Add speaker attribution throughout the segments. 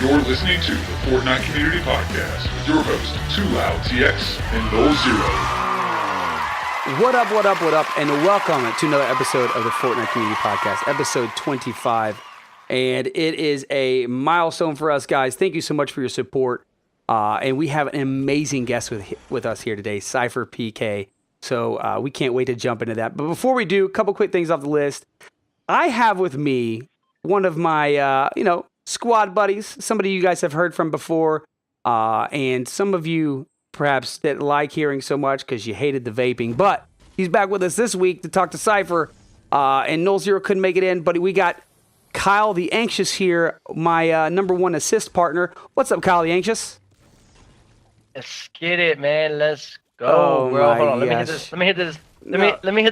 Speaker 1: You're listening to the Fortnite Community Podcast with your host, TwoLoud TX and Null0.
Speaker 2: What up, and welcome to another episode of the Fortnite Community Podcast, episode 25. And it is a milestone for us, guys. Thank you so much for your support. And we have an amazing guest with us here today, SypherPK. So we can't wait to jump into that. But before we do, a couple quick things off the list. I have with me one of my, squad buddies, somebody you guys have heard from before, and some of you perhaps didn't like hearing so much because you hated the vaping, but he's back with us this week to talk to Cypher, and Null0 couldn't make it in, but we got KyleTHEAnXiouz here, my number one assist partner. What's up, KyleTHEAnXiouz?
Speaker 3: Let's get it, man. Let's go, bro. Hold on, let me hit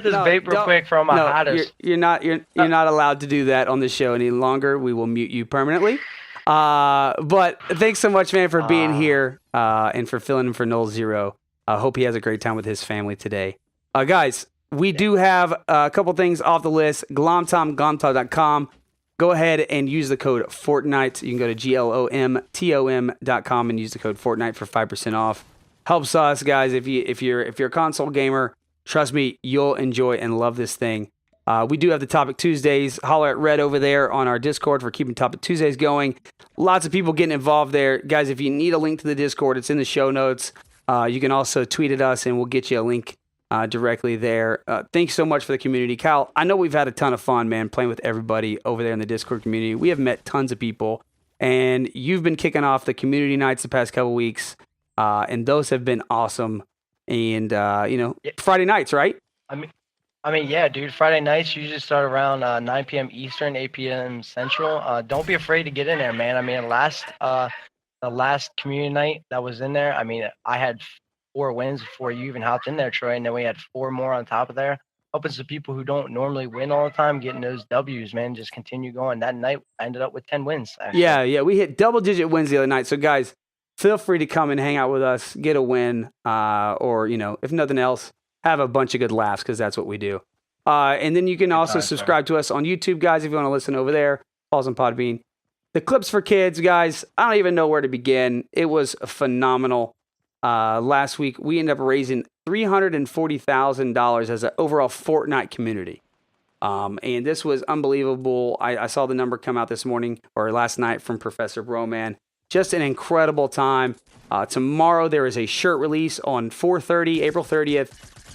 Speaker 3: this vape real quick for all my hotters.
Speaker 2: You're not allowed to do that on the show any longer. We will mute you permanently. But thanks so much, man, for being here and for filling in for Null0. I hope he has a great time with his family today. Guys, we do have a couple things off the list. glomtom.com. Go ahead and use the code Fortnite. You can go to glomtom.com and use the code Fortnite for 5% off. Helps us, guys. If you're a console gamer, trust me, you'll enjoy and love this thing. We do have the Topic Tuesdays. Holler at Red over there on our Discord for keeping Topic Tuesdays going. Lots of people getting involved there. Guys, if you need a link to the Discord, it's in the show notes. You can also tweet at us, and we'll get you a link directly there. Thanks so much for the community. Kyle, I know we've had a ton of fun, man, playing with everybody over there in the Discord community. We have met tons of people, and you've been kicking off the community nights the past couple weeks, and those have been awesome. And, Friday nights, right?
Speaker 3: I mean, yeah, dude. Friday nights usually start around 9 p.m. Eastern, 8 p.m. Central. Don't be afraid to get in there, man. I mean, the last community night that was in there, I mean, I had 4 wins before you even hopped in there, Troy, and then we had 4 more on top of there. Hoping some people who don't normally win all the time getting those W's, man. Just continue going. That night, I ended up with 10 wins. Actually.
Speaker 2: Yeah, we hit double-digit wins the other night. So, guys, feel free to come and hang out with us, get a win, or, if nothing else, have a bunch of good laughs, because that's what we do. And then you can also subscribe to us on YouTube, guys, if you want to listen over there. Pause on Podbean. The Clips for Kids, guys, I don't even know where to begin. It was phenomenal. Last week, we ended up raising $340,000 as an overall Fortnite community. And this was unbelievable. I saw the number come out this morning, or last night, from Professor Broman. Just an incredible time. Tomorrow there is a shirt release on 4/30, April 30th,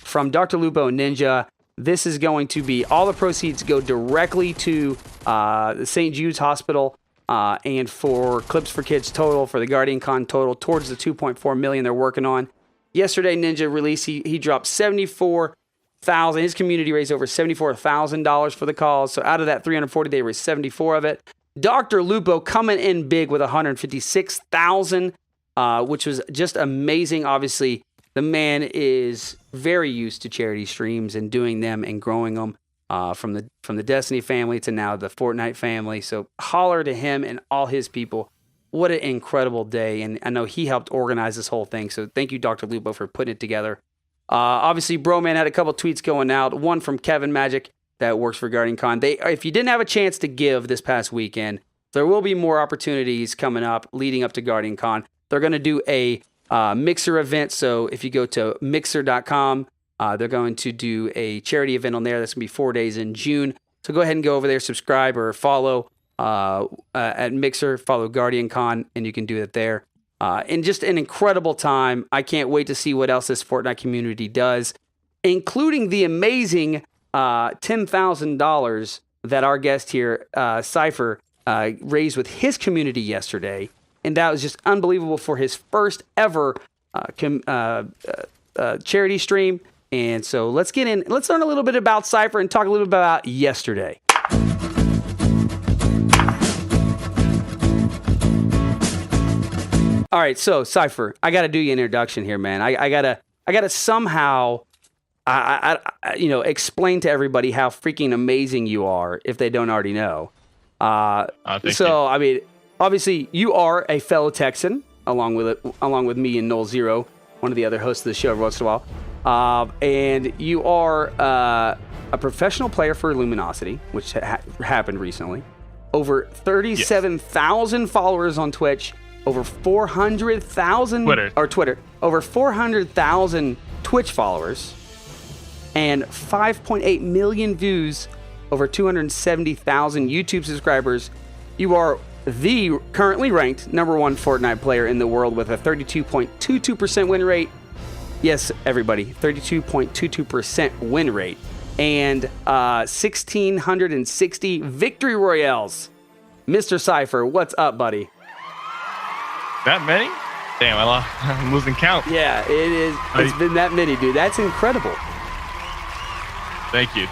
Speaker 2: from Dr. Lupo Ninja. This is going to be, all the proceeds go directly to the St. Jude's Hospital and for Clips for Kids total, for the Guardian Con total, towards the $2.4 million they're working on. Yesterday, Ninja released, he dropped $74,000. His community raised over $74,000 for the cause. So out of that 340, they raised 74 of it. Dr. Lupo coming in big with $156,000, which was just amazing. Obviously, the man is very used to charity streams and doing them and growing them from the Destiny family to now the Fortnite family. So holler to him and all his people. What an incredible day. And I know he helped organize this whole thing. So thank you, Dr. Lupo, for putting it together. Obviously, Broman had a couple tweets going out. One from Kevin Magic that works for Guardian Con. If you didn't have a chance to give this past weekend, there will be more opportunities coming up leading up to Guardian Con. They're going to do a Mixer event. So if you go to mixer.com, they're going to do a charity event on there. That's going to be 4 days in June. So go ahead and go over there, subscribe or follow at Mixer, follow Guardian Con, and you can do it there. And just an incredible time. I can't wait to see what else this Fortnite community does, including the amazing $10,000 that our guest here, Cypher, raised with his community yesterday. And that was just unbelievable for his first ever charity stream. And so let's get in. Let's learn a little bit about Cypher and talk a little bit about yesterday. All right, so Cypher, I got to do your introduction here, man. I gotta somehow, explain to everybody how freaking amazing you are if they don't already know.
Speaker 1: Thank you.
Speaker 2: I mean, obviously, you are a fellow Texan, along with me and Null0, one of the other hosts of the show every once in a while. And you are a professional player for Luminosity, which happened recently. over 37,000 followers on Twitch, over 400,000 Twitter, over 400,000 Twitch followers, and 5.8 million views, over 270,000 YouTube subscribers. You are the currently ranked #1 Fortnite player in the world with a 32.22% win rate. Yes, everybody, 32.22% win rate. And 1,660 victory royales. Mr. Cypher, what's up, buddy?
Speaker 4: That many? Damn, I'm losing count.
Speaker 2: Yeah, it is. It's been that many, dude. That's incredible.
Speaker 4: Thank you.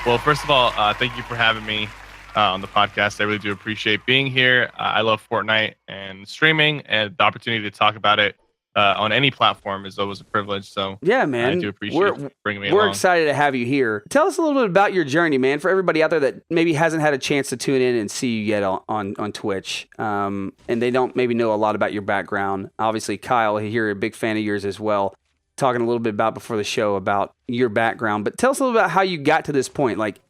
Speaker 4: Well, first of all, thank you for having me on the podcast. I really do appreciate being here. I love Fortnite and streaming, and the opportunity to talk about it on any platform is always a privilege. So
Speaker 2: yeah, man,
Speaker 4: I do appreciate you bringing me along.
Speaker 2: We're excited to have you here. Tell us a little bit about your journey, man, for everybody out there that maybe hasn't had a chance to tune in and see you yet on Twitch, and they don't maybe know a lot about your background. Obviously, Kyle, here, a big fan of yours as well. Talking a little bit about before the show about your background, but tell us a little about how you got to this point. Like,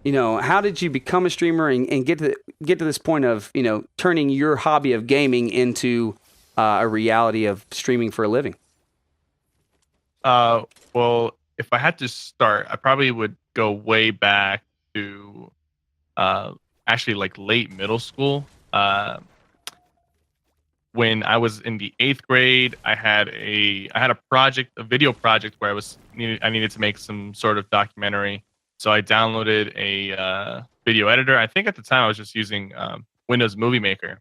Speaker 2: how did you become a streamer and get to this point of turning your hobby of gaming into a reality of streaming for a living?
Speaker 4: Well, if I had to start, I probably would go way back to actually like late middle school. When I was in the 8th grade, I had a project, a video project where I needed to make some sort of documentary. So I downloaded a video editor. I think at the time I was just using Windows Movie Maker.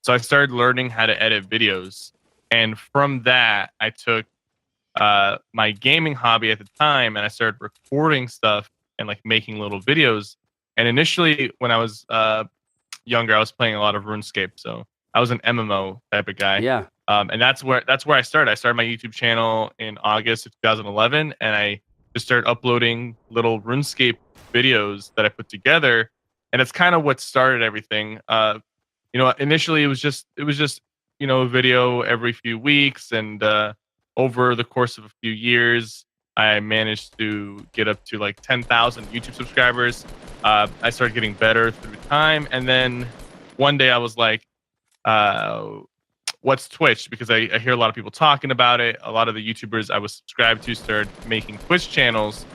Speaker 4: So I started learning how to edit videos. And from that, I took my gaming hobby at the time and I started recording stuff and like making little videos. And initially when I was younger, I was playing a lot of RuneScape. So I was an MMO type of guy.
Speaker 2: Yeah.
Speaker 4: And that's where I started. I started my YouTube channel in August of 2011, and I just started uploading little RuneScape videos that I put together. And it's kind of what started everything. Initially it was just a video every few weeks, and over the course of a few years, I managed to get up to like 10,000 YouTube subscribers. I started getting better through time, and then one day I was like, what's Twitch? Because I hear a lot of people talking about it. A lot of the YouTubers I was subscribed to started making Twitch channels,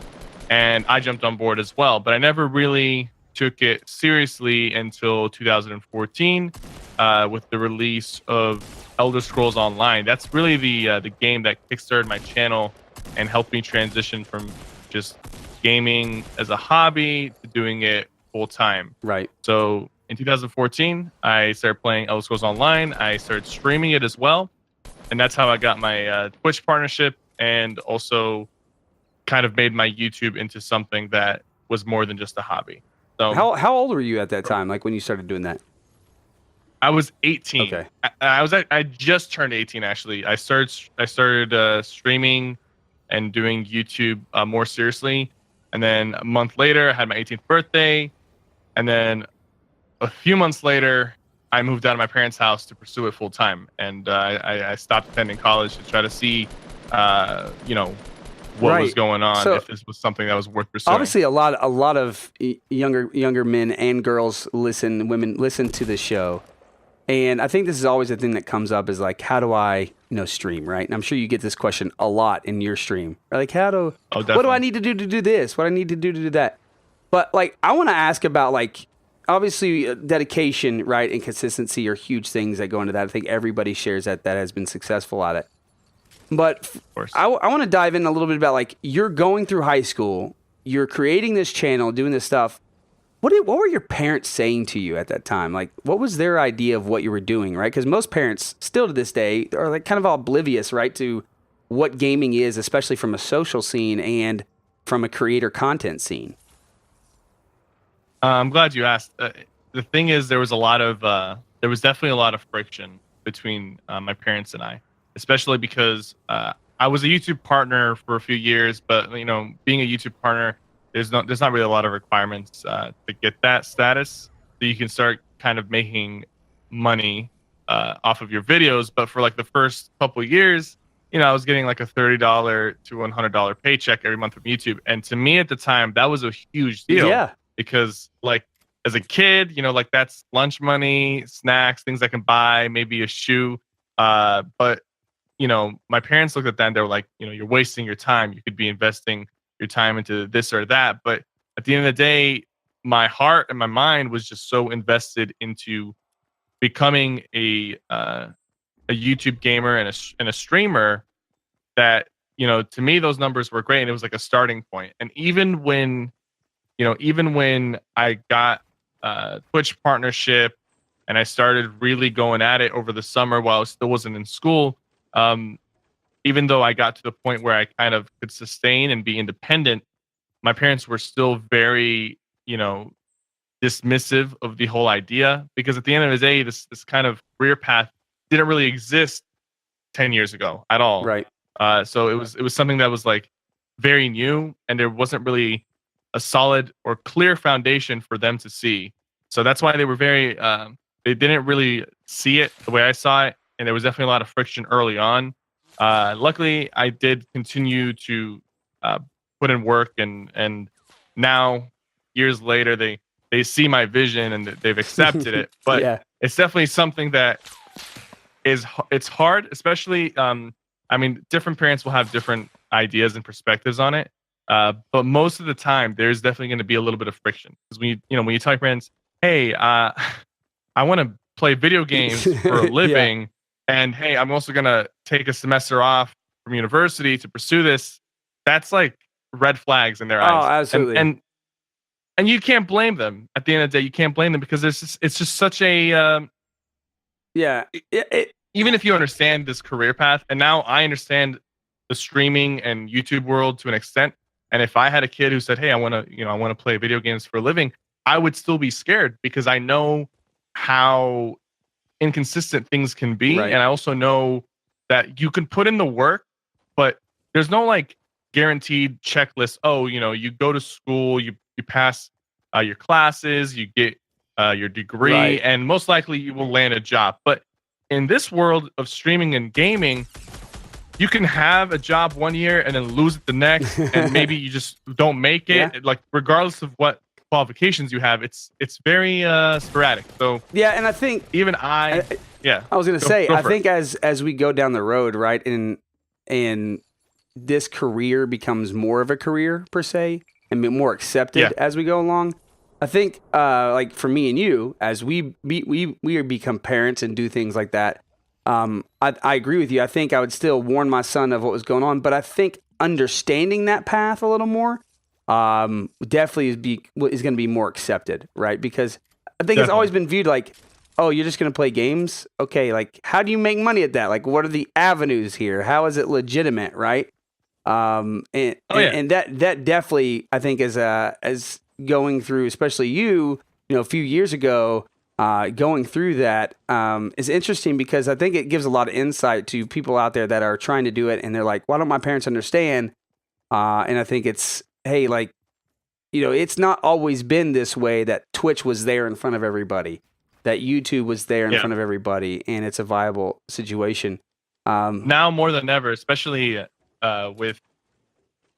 Speaker 4: and I jumped on board as well. But I never really took it seriously until 2014 with the release of Elder Scrolls Online. That's really the game that kickstarted my channel and helped me transition from just gaming as a hobby to doing it full time.
Speaker 2: Right.
Speaker 4: So in 2014, I started playing Elder Scrolls Online. I started streaming it as well. And that's how I got my Twitch partnership, and also kind of made my YouTube into something that was more than just a hobby. So
Speaker 2: how old were you at that time, like when you started doing that?
Speaker 4: I was 18.
Speaker 2: Okay.
Speaker 4: I just turned 18 actually. I started streaming and doing YouTube more seriously. And then a month later, I had my 18th birthday. And then a few months later, I moved out of my parents' house to pursue it full time, and I stopped attending college to try to see, what was going on, so, if this was something that was worth pursuing.
Speaker 2: Obviously, a lot of younger men and girls women listen to this show, and I think this is always a thing that comes up is like, how do I stream, right? And I'm sure you get this question a lot in your stream, like what do I need to do this? What do I need to do that? But like, I want to ask about like, obviously, dedication, right, and consistency are huge things that go into that. I think everybody shares that has been successful at it. But I want to dive in a little bit about, like, you're going through high school, you're creating this channel, doing this stuff. What were your parents saying to you at that time? Like, what was their idea of what you were doing, right? Because most parents, still to this day, are like kind of oblivious, right, to what gaming is, especially from a social scene and from a creator content scene.
Speaker 4: I'm glad you asked. The thing is, there was definitely a lot of friction between my parents and I, especially because I was a YouTube partner for a few years, but being a YouTube partner, there's not really a lot of requirements to get that status. So you can start kind of making money off of your videos. But for like the first couple of years, I was getting like a $30 to $100 paycheck every month from YouTube, and to me at the time, that was a huge deal.
Speaker 2: Yeah.
Speaker 4: Because like as a kid, like that's lunch money, snacks, things I can buy, maybe a shoe. But my parents looked at that and they were like, you're wasting your time. You could be investing your time into this or that. But at the end of the day, my heart and my mind was just so invested into becoming a YouTube gamer and a streamer that to me those numbers were great, and it was like a starting point. And even when I got Twitch partnership and I started really going at it over the summer while I still wasn't in school, even though I got to the point where I kind of could sustain and be independent, my parents were still very dismissive of the whole idea, because at the end of the day, this kind of career path didn't really exist 10 years ago at all.
Speaker 2: Right.
Speaker 4: So it was something that was like very new, and there wasn't really a solid or clear foundation for them to see. So that's why they were very they didn't really see it the way I saw it, and there was definitely a lot of friction early on. Luckily, I did continue to put in work, and now years later they see my vision and they've accepted it. But
Speaker 2: Yeah.
Speaker 4: it's definitely something that it's hard, especially different parents will have different ideas and perspectives on it. But most of the time, there's definitely going to be a little bit of friction, because when you tell your parents, "Hey, I want to play video games for a living, and hey, I'm also going to take a semester off from university to pursue this," that's like red flags in their eyes.
Speaker 2: Oh, absolutely.
Speaker 4: And you can't blame them. At the end of the day, you can't blame them, because it's just such a even if you understand this career path, and now I understand the streaming and YouTube world to an extent. And if I had a kid who said, "Hey, I want to play video games for a living," I would still be scared, because I know how inconsistent things can be.
Speaker 2: Right.
Speaker 4: And I also know that you can put in the work, but there's no like guaranteed checklist. Oh, you go to school, you pass your classes, you get your degree,
Speaker 2: Right.
Speaker 4: and most likely you will land a job. But in this world of streaming and gaming, you can have a job one year and then lose it the next, and maybe you just don't make it.
Speaker 2: Yeah.
Speaker 4: Like regardless of what qualifications you have, it's very sporadic. So
Speaker 2: Yeah, and I think
Speaker 4: even
Speaker 2: I was going to say, I think as we go down the road, right, and this career becomes more of a career per se, and be more accepted as we go along. I think, like for me and you, as we become parents and do things like that, I agree with you. I think I would still warn my son of what was going on, but I think understanding that path a little more, definitely is going to be more accepted, right? Because I think it's always been viewed like, oh, you're just going to play games? Okay, like how do you make money at that? Like what are the avenues here? How is it legitimate, right? And that definitely, I think, as going through, especially you a few years ago, going through that is interesting, because I think it gives a lot of insight to people out there that are trying to do it, and they're like, why don't my parents understand? And I think it's, hey, like, it's not always been this way, that Twitch was there in front of everybody, that YouTube was there in front of everybody, and it's a viable situation.
Speaker 4: Now more than ever, especially with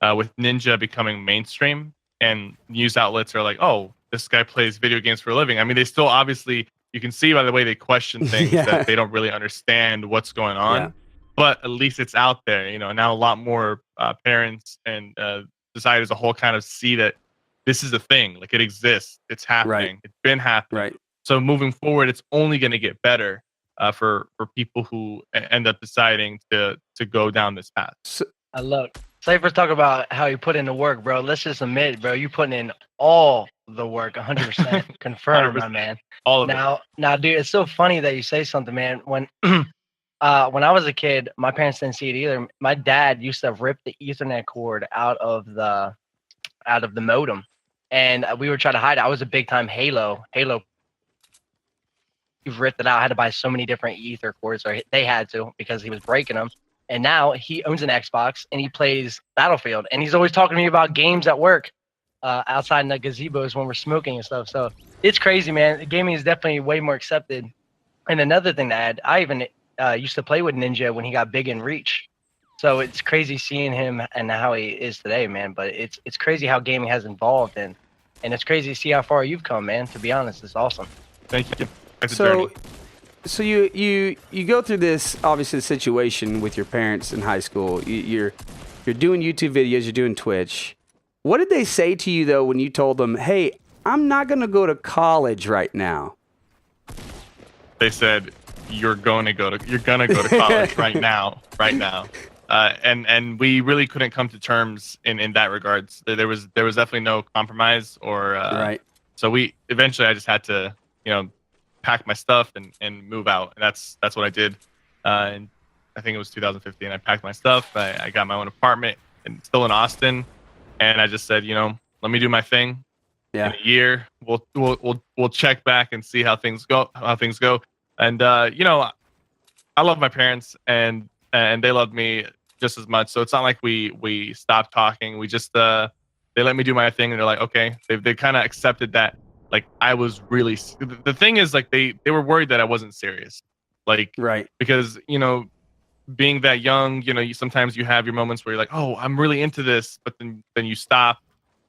Speaker 4: Ninja becoming mainstream, and news outlets are like, "Oh, this guy plays video games for a living." I mean, they still obviously, you can see by the way they question things that they don't really understand what's going on.
Speaker 2: Yeah.
Speaker 4: But at least it's out there. Now a lot more parents and society as a whole kind of see that this is a thing. Like it exists. It's happening.
Speaker 2: Right.
Speaker 4: It's been happening.
Speaker 2: Right.
Speaker 4: So moving forward, it's only going to get better for people who end up deciding to go down this path.
Speaker 3: I love it. Cypher's talk about how you put in the work, bro. Let's just admit, bro, you putting in all the work, 100%. Confirmed, my man.
Speaker 4: All of it.
Speaker 3: Now, dude, it's so funny that you say something, man. When I was a kid, my parents didn't see it either. My dad used to rip the Ethernet cord out of the modem, and we were trying to hide it. I was a big time Halo. He ripped it out. I had to buy so many different Ether cords, or they had to, because he was breaking them. And now he owns an Xbox and he plays Battlefield. And he's always talking to me about games at work, outside in the gazebos when we're smoking and stuff. So it's crazy, man. Gaming is definitely way more accepted. And another thing to add, I even used to play with Ninja when he got big in Reach. So it's crazy seeing him and how he is today, man. But it's crazy how gaming has evolved. And and it's crazy to see how far you've come, man. To be honest, it's awesome.
Speaker 4: Thank you. It's a
Speaker 2: So,
Speaker 4: journey.
Speaker 2: so you go through this obviously situation with your parents in high school. You're doing YouTube videos, you're doing Twitch. What did they say to you though when you told them, "Hey, I'm not going to go to college right now"?
Speaker 4: They said you're gonna go to college right now. And we really couldn't come to terms in that regards. There was definitely no compromise or
Speaker 2: Right.
Speaker 4: So eventually I just had to, pack my stuff and move out. And that's what I did. And I think it was 2015. I packed my stuff. I got my own apartment and still in Austin. And I just said, let me do my thing.
Speaker 2: Yeah.
Speaker 4: In a year, we'll check back and see how things go. And I love my parents and they love me just as much. So it's not like we stopped talking. We just they let me do my thing and they're like, okay. They kind of accepted that. Like I was really. The thing is, like they were worried that I wasn't serious. Like
Speaker 2: Right.
Speaker 4: because being that young, sometimes you have your moments where you're like, oh, I'm really into this, but then you stop.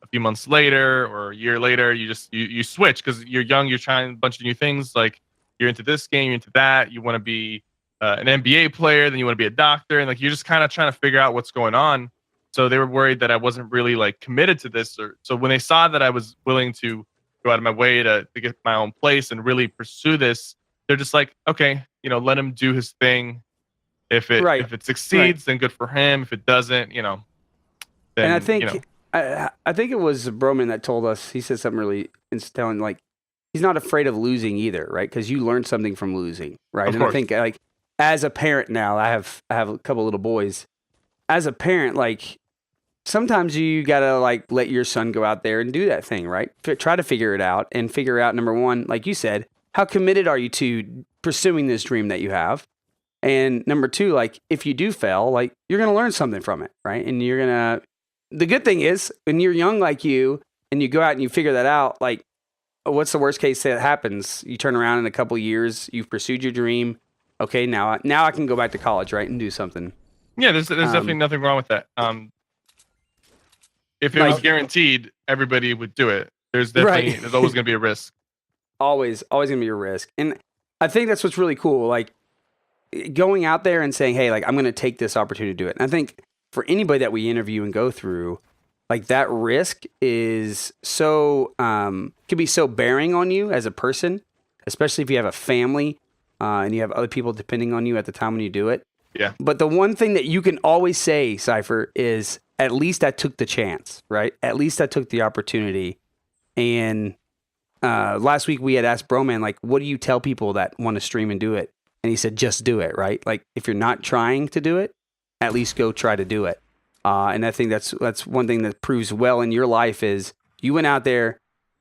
Speaker 4: A few months later or a year later, you switch because you're young. You're trying a bunch of new things. Like you're into this game, you're into that. You want to be an NBA player, then you want to be a doctor, and like you're just kind of trying to figure out what's going on. So they were worried that I wasn't really like committed to this. So when they saw that I was willing to go out of my way to get my own place and really pursue this, they're just like, okay, let him do his thing. If it succeeds, then good for him. If it doesn't, then
Speaker 2: And I think I think it was Broman that told us. He said something really telling, like he's not afraid of losing either, right? Because you learn something from losing, right?
Speaker 4: Of
Speaker 2: And
Speaker 4: course.
Speaker 2: I think like as a parent now, I have a couple little boys. As a parent, like sometimes you gotta like let your son go out there and do that thing, right? Try to figure it out and figure out, number one, like you said, how committed are you to pursuing this dream that you have? And number two, like if you do fail, like you're gonna learn something from it, right? And the good thing is when you're young like you and you go out and you figure that out, like what's the worst case that happens? You turn around in a couple years, you've pursued your dream. Okay, now I can go back to college, right, and do something.
Speaker 4: Yeah, there's definitely nothing wrong with that. If it was guaranteed, everybody would do it. There's always going to be a risk.
Speaker 2: Always going to be a risk. And I think that's what's really cool. Like going out there and saying, hey, like I'm going to take this opportunity to do it. And I think for anybody that we interview and go through, like that risk is so, can be so bearing on you as a person, especially if you have a family and you have other people depending on you at the time when you do it.
Speaker 4: Yeah.
Speaker 2: But the one thing that you can always say, Cypher, is at least I took the chance, right? At least I took the opportunity. And last week we had asked Broman, like, what do you tell people that want to stream and do it? And he said, just do it, right? Like, if you're not trying to do it, at least go try to do it. And I think that's one thing that proves well in your life is you went out there,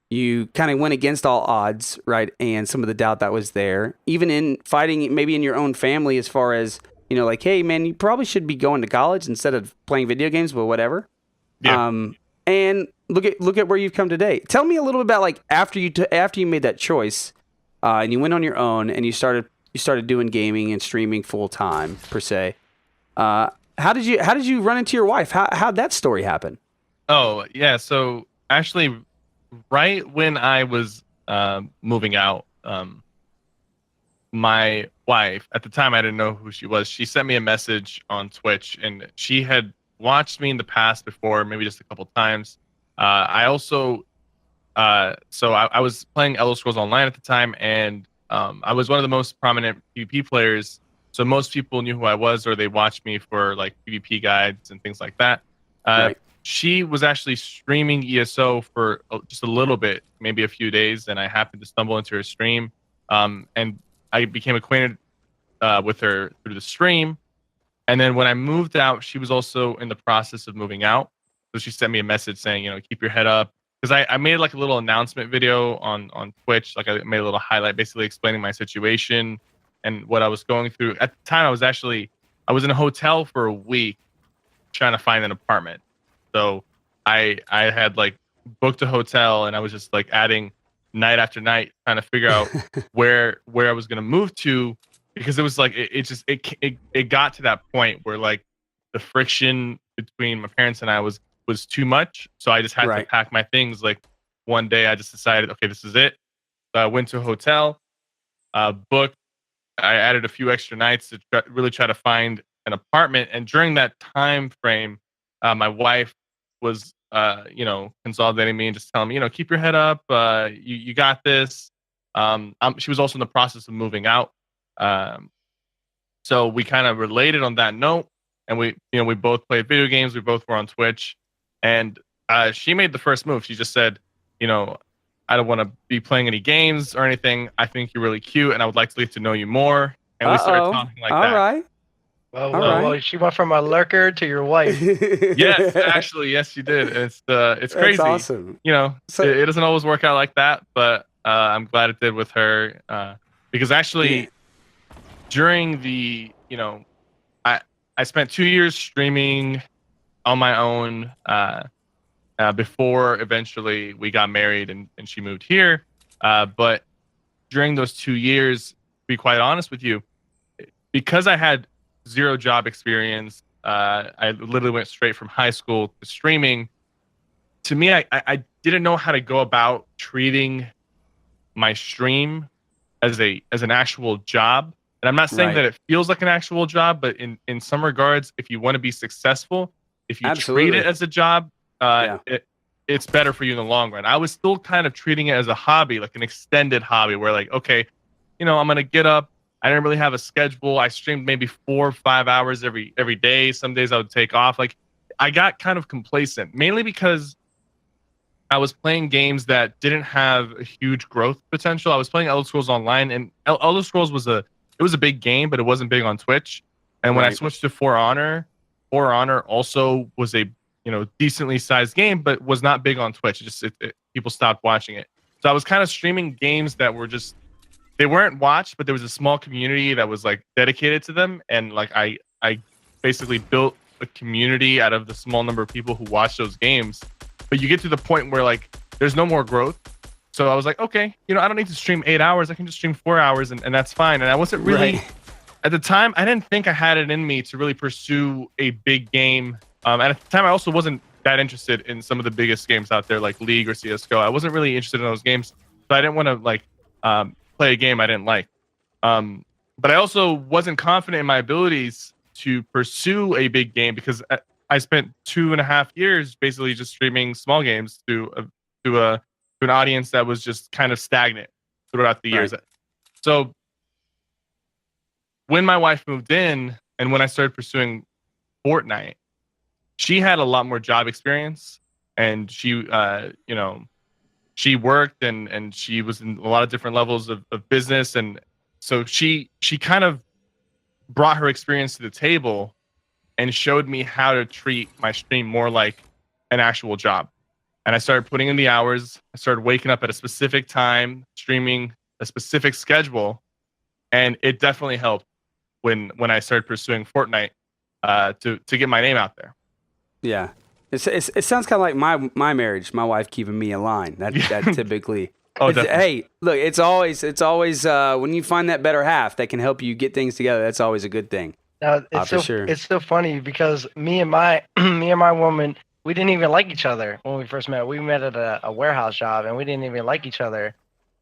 Speaker 2: you kind of went against all odds, right? And some of the doubt that was there, even in fighting maybe in your own family as far as, like, hey, man, you probably should be going to college instead of playing video games, but whatever.
Speaker 4: Yeah.
Speaker 2: And look at where you've come today. Tell me a little bit about like after you made that choice, and you went on your own and you started doing gaming and streaming full time per se. How did you run into your wife? How'd that story happen?
Speaker 4: Oh yeah, so actually, right when I was moving out, my wife, at the time I didn't know who she was. She sent me a message on Twitch, and she had watched me in the past before, maybe just a couple times. I also, so I was playing Elder Scrolls Online at the time, and I was one of the most prominent PvP players. So most people knew who I was, or they watched me for like PvP guides and things like that.
Speaker 2: Right.
Speaker 4: She was actually streaming ESO for just a little bit, maybe a few days, and I happened to stumble into her stream, and I became acquainted with her through the stream. And then when I moved out, she was also in the process of moving out. So she sent me a message saying, keep your head up. Because I made like a little announcement video on Twitch. Like I made a little highlight basically explaining my situation and what I was going through. At the time, I was in a hotel for a week trying to find an apartment. So I had like booked a hotel, and I was just like adding night after night trying to figure out where I was going to move to, because it was like it got to that point where like the friction between my parents and I was too much. So I just had to pack my things like one day I just decided, okay, this is it. So I went to a hotel, booked. I added a few extra nights to really try to find an apartment. And during that time frame, my wife was, consolidating me and just telling me, keep your head up. You got this. She was also in the process of moving out. So we kind of related on that note. And we both played video games. We both were on Twitch. And she made the first move. She just said, I don't want to be playing any games or anything. I think you're really cute, and I would like to get to know you more. And we started talking like that.
Speaker 2: All right.
Speaker 3: Well, she went from a lurker to your wife.
Speaker 4: Yes, actually, yes, she did. It's crazy.
Speaker 2: That's awesome.
Speaker 4: It doesn't always work out like that, but I'm glad it did with her. Because actually, during the, I spent 2 years streaming on my own before eventually we got married and she moved here. But during those 2 years, to be quite honest with you, because I had zero job experience, I literally went straight from high school to streaming. To me, I didn't know how to go about treating my stream as an actual job. And I'm not saying that it feels like an actual job, but in some regards, if you want to be successful, if you treat it as a job, it's better for you in the long run. I was still kind of treating it as a hobby, like an extended hobby where like, okay, I'm going to get up. I didn't really have a schedule. I streamed maybe 4 or 5 hours every day. Some days I would take off. Like I got kind of complacent, mainly because I was playing games that didn't have a huge growth potential. I was playing Elder Scrolls Online, and Elder Scrolls was a big game, but it wasn't big on Twitch. And when I switched to For Honor also was a decently sized game, but was not big on Twitch. People stopped watching it. So I was kind of streaming games that were they weren't watched, but there was a small community that was like dedicated to them. And like I basically built a community out of the small number of people who watch those games. But you get to the point where like there's no more growth. So I was like, okay, I don't need to stream 8 hours. I can just stream 4 hours and that's fine. And I wasn't really, at the time, I didn't think I had it in me to really pursue a big game. And at the time, I also wasn't that interested in some of the biggest games out there like League or CSGO. I wasn't really interested in those games. So I didn't want to like play a game I didn't like. But I also wasn't confident in my abilities to pursue a big game because I spent 2.5 years basically just streaming small games to an audience that was just kind of stagnant throughout the years. So when my wife moved in and when I started pursuing Fortnite, she had a lot more job experience and she, she worked and she was in a lot of different levels of business. And so she kind of brought her experience to the table and showed me how to treat my stream more like an actual job. And I started putting in the hours. I started waking up at a specific time, streaming a specific schedule. And it definitely helped when I started pursuing Fortnite to get my name out there.
Speaker 2: Yeah. It sounds kind of like my marriage, my wife keeping me in line. That typically. Hey, look, it's always when you find that better half that can help you get things together, that's always a good thing.
Speaker 3: Now, it's so funny because me and my woman, we didn't even like each other when we first met. We met at a warehouse job and we didn't even like each other.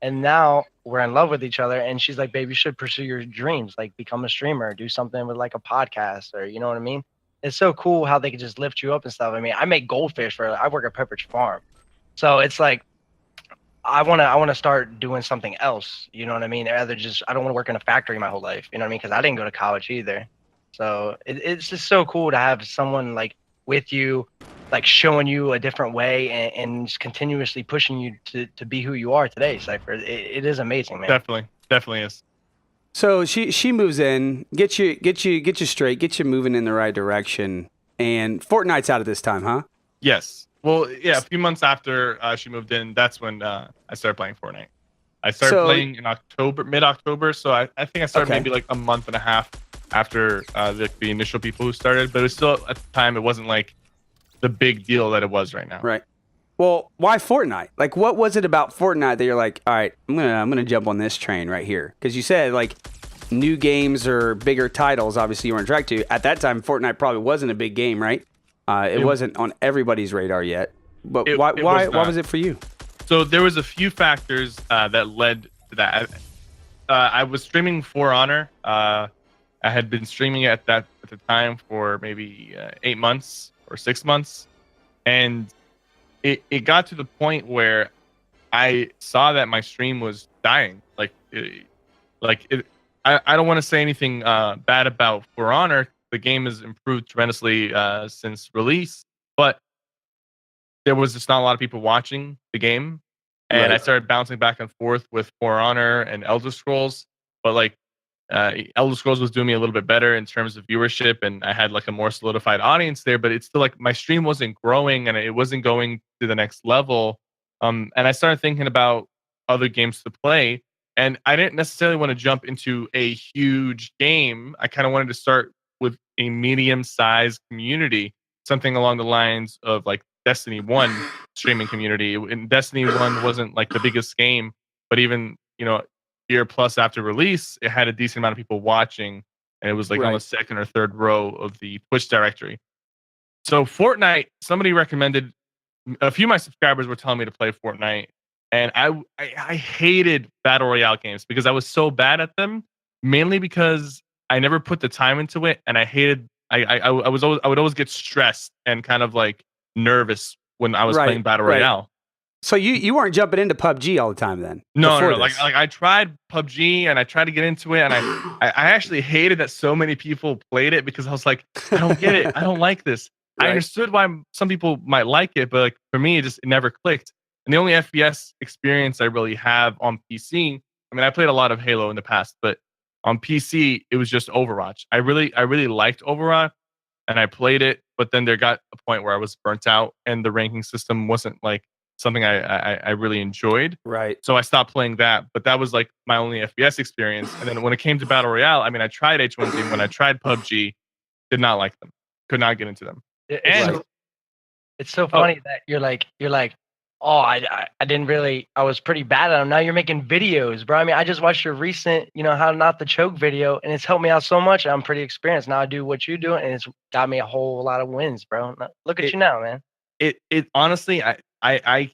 Speaker 3: And now we're in love with each other. And she's like, babe, you should pursue your dreams, like become a streamer, do something with like a podcast or you know what I mean? It's so cool how they can just lift you up and stuff. I mean, I make goldfish I work at Pepperidge Farm. So it's like, I want to start doing something else. You know what I mean? I don't want to work in a factory my whole life. You know what I mean? Because I didn't go to college either. So it's just so cool to have someone like with you, like showing you a different way and just continuously pushing you to be who you are today, Cypher. It is amazing, man.
Speaker 4: Definitely is.
Speaker 2: So she moves in, get you straight, get you moving in the right direction, and Fortnite's out at this time, huh?
Speaker 4: Yes. Well, yeah. A few months after she moved in, that's when I started playing Fortnite. I started playing in mid-October. So I think I started maybe like a month and a half after the initial people who started, but it was still at the time it wasn't like the big deal that it was right now.
Speaker 2: Right. Well, why Fortnite? Like, what was it about Fortnite that you're like, all right, I'm gonna jump on this train right here? Because you said like new games or bigger titles, obviously you weren't attracted to. At that time, Fortnite probably wasn't a big game, right? It wasn't on everybody's radar yet. But why was it for you?
Speaker 4: So there was a few factors that led to that. I was streaming For Honor. I had been streaming at the time for maybe 8 months or 6 months, and it got to the point where I saw that my stream was dying. I don't want to say anything bad about For Honor. The game has improved tremendously since release, but there was just not a lot of people watching the game, and I started bouncing back and forth with For Honor and Elder Scrolls. But like Elder Scrolls was doing me a little bit better in terms of viewership, and I had like a more solidified audience there. But it's still like my stream wasn't growing, and it wasn't going to the next level. And I started thinking about other games to play, and I didn't necessarily want to jump into a huge game. I kind of wanted to start with a medium-sized community, something along the lines of like Destiny 1 streaming community. And Destiny 1 wasn't like the biggest game, but even, year plus after release, it had a decent amount of people watching, and it was like on the second or third row of the Twitch directory. So Fortnite, somebody recommended, a few of my subscribers were telling me to play Fortnite, and I hated battle royale games because I was so bad at them, mainly because I never put the time into it, and I hated. I would always get stressed and kind of like nervous when I was playing battle royale.
Speaker 2: So you weren't jumping into PUBG all the time then?
Speaker 4: No. Like I tried PUBG and I tried to get into it, and I actually hated that so many people played it because I was like, I don't get it. I don't like this. I understood why some people might like it, but like for me, it never clicked. And the only FPS experience I really have on PC, I mean, I played a lot of Halo in the past, but on PC, it was just Overwatch. I really liked Overwatch, and I played it, but then there got a point where I was burnt out, and the ranking system wasn't like something I really enjoyed.
Speaker 2: Right.
Speaker 4: So I stopped playing that, but that was like my only FPS experience. And then when it came to Battle Royale, I mean, I tried H1Z when I tried PUBG, did not like them, could not get into them.
Speaker 3: It's so funny that you're like, oh, I didn't really, I was pretty bad at them. Now you're making videos, bro. I mean, I just watched your recent, how not to choke video, and it's helped me out so much. I'm pretty experienced now. I do what you do, and it's got me a whole lot of wins, bro. Look at you now, man.
Speaker 4: It honestly, I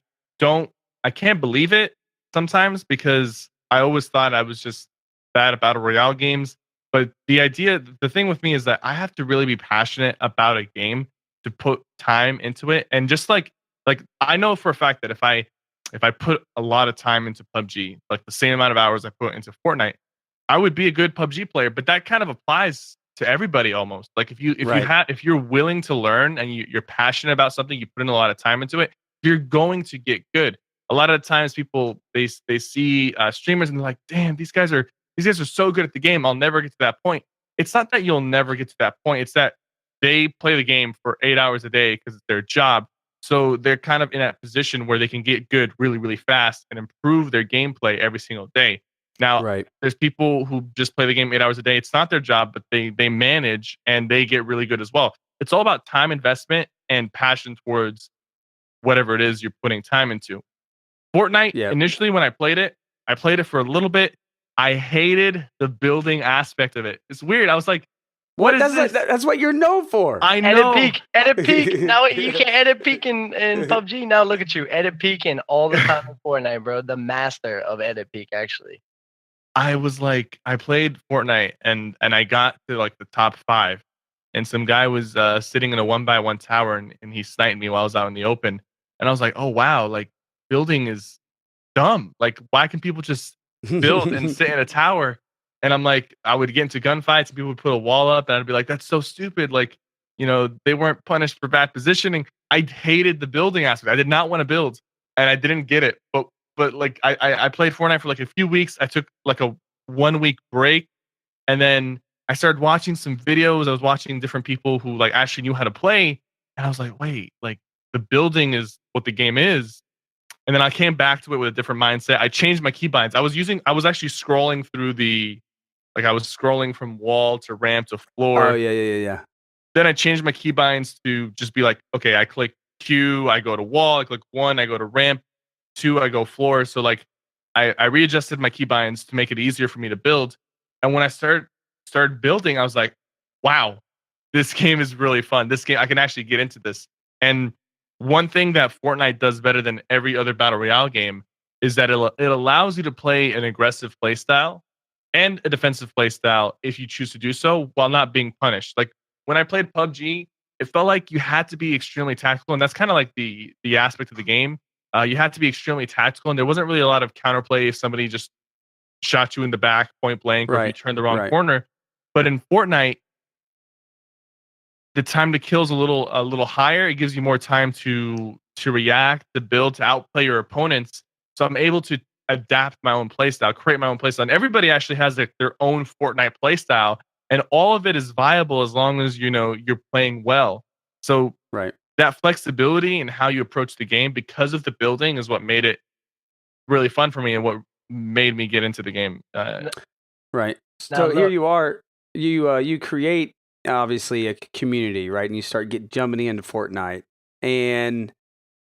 Speaker 4: can't believe it sometimes because I always thought I was just bad at battle royale games. But the thing with me is that I have to really be passionate about a game to put time into it. And just like I know for a fact that if I put a lot of time into PUBG, like the same amount of hours I put into Fortnite, I would be a good PUBG player. But that kind of applies to everybody almost. Like if you're willing to learn and you're passionate about something, you put in a lot of time into it, you're going to get good. A lot of the times people they see streamers and they're like, damn, these guys are so good at the game, I'll never get to that point. It's not that you'll never get to that point. It's that they play the game for 8 hours a day because it's their job. So they're kind of in that position where they can get good really, really fast and improve their gameplay every single day. Now, there's people who just play the game 8 hours a day. It's not their job, but they manage and they get really good as well. It's all about time investment and passion towards whatever it is you're putting time into. Fortnite, initially when I played it for a little bit. I hated the building aspect of it. It's weird. I was like, what is this?
Speaker 2: That's what you're known for.
Speaker 4: I know.
Speaker 3: Edit peak. Now you can edit peak in PUBG. Now look at you, edit peak in all the time in Fortnite, bro. The master of edit peak, actually.
Speaker 4: I was like, I played Fortnite and I got to like the top 5, and some guy was sitting in a 1x1 tower and he sniped me while I was out in the open, and I was like, oh wow, like building is dumb. Like why can people just build and sit in a tower? And I'm like, I would get into gunfights and people would put a wall up and I'd be like, that's so stupid. Like, they weren't punished for bad positioning. I hated the building aspect. I did not want to build and I didn't get it. But like I played Fortnite for like a few weeks. I took like a 1 week break, and then I started watching some videos. I was watching different people who like actually knew how to play. And I was like, wait, like the building is what the game is. And then I came back to it with a different mindset. I changed my keybinds. I was actually scrolling through I was scrolling from wall to ramp to floor.
Speaker 2: Oh, yeah.
Speaker 4: Then I changed my keybinds to just be like, okay, I click Q, I go to wall, I click 1, I go to ramp, 2, I go floor. So like I readjusted my keybinds to make it easier for me to build. And when I started building, I was like, wow, this game is really fun. This game, I can actually get into this. And one thing that Fortnite does better than every other battle royale game is that it allows you to play an aggressive playstyle and a defensive playstyle if you choose to do so while not being punished. Like when I played PUBG, it felt like you had to be extremely tactical, and that's kind of like the aspect of the game. You had to be extremely tactical, and there wasn't really a lot of counterplay if somebody just shot you in the back point blank or if you turned the wrong corner. But in Fortnite, the time to kill is a little higher. It gives you more time to react, to build, to outplay your opponents. So I'm able to adapt my own playstyle, create my own playstyle. And everybody actually has their own Fortnite playstyle, and all of it is viable as long as you're playing well. So that flexibility and how you approach the game because of the building is what made it really fun for me and what made me get into the game.
Speaker 2: Right. So here you are. You create obviously a community, right? And you start jumping into Fortnite. And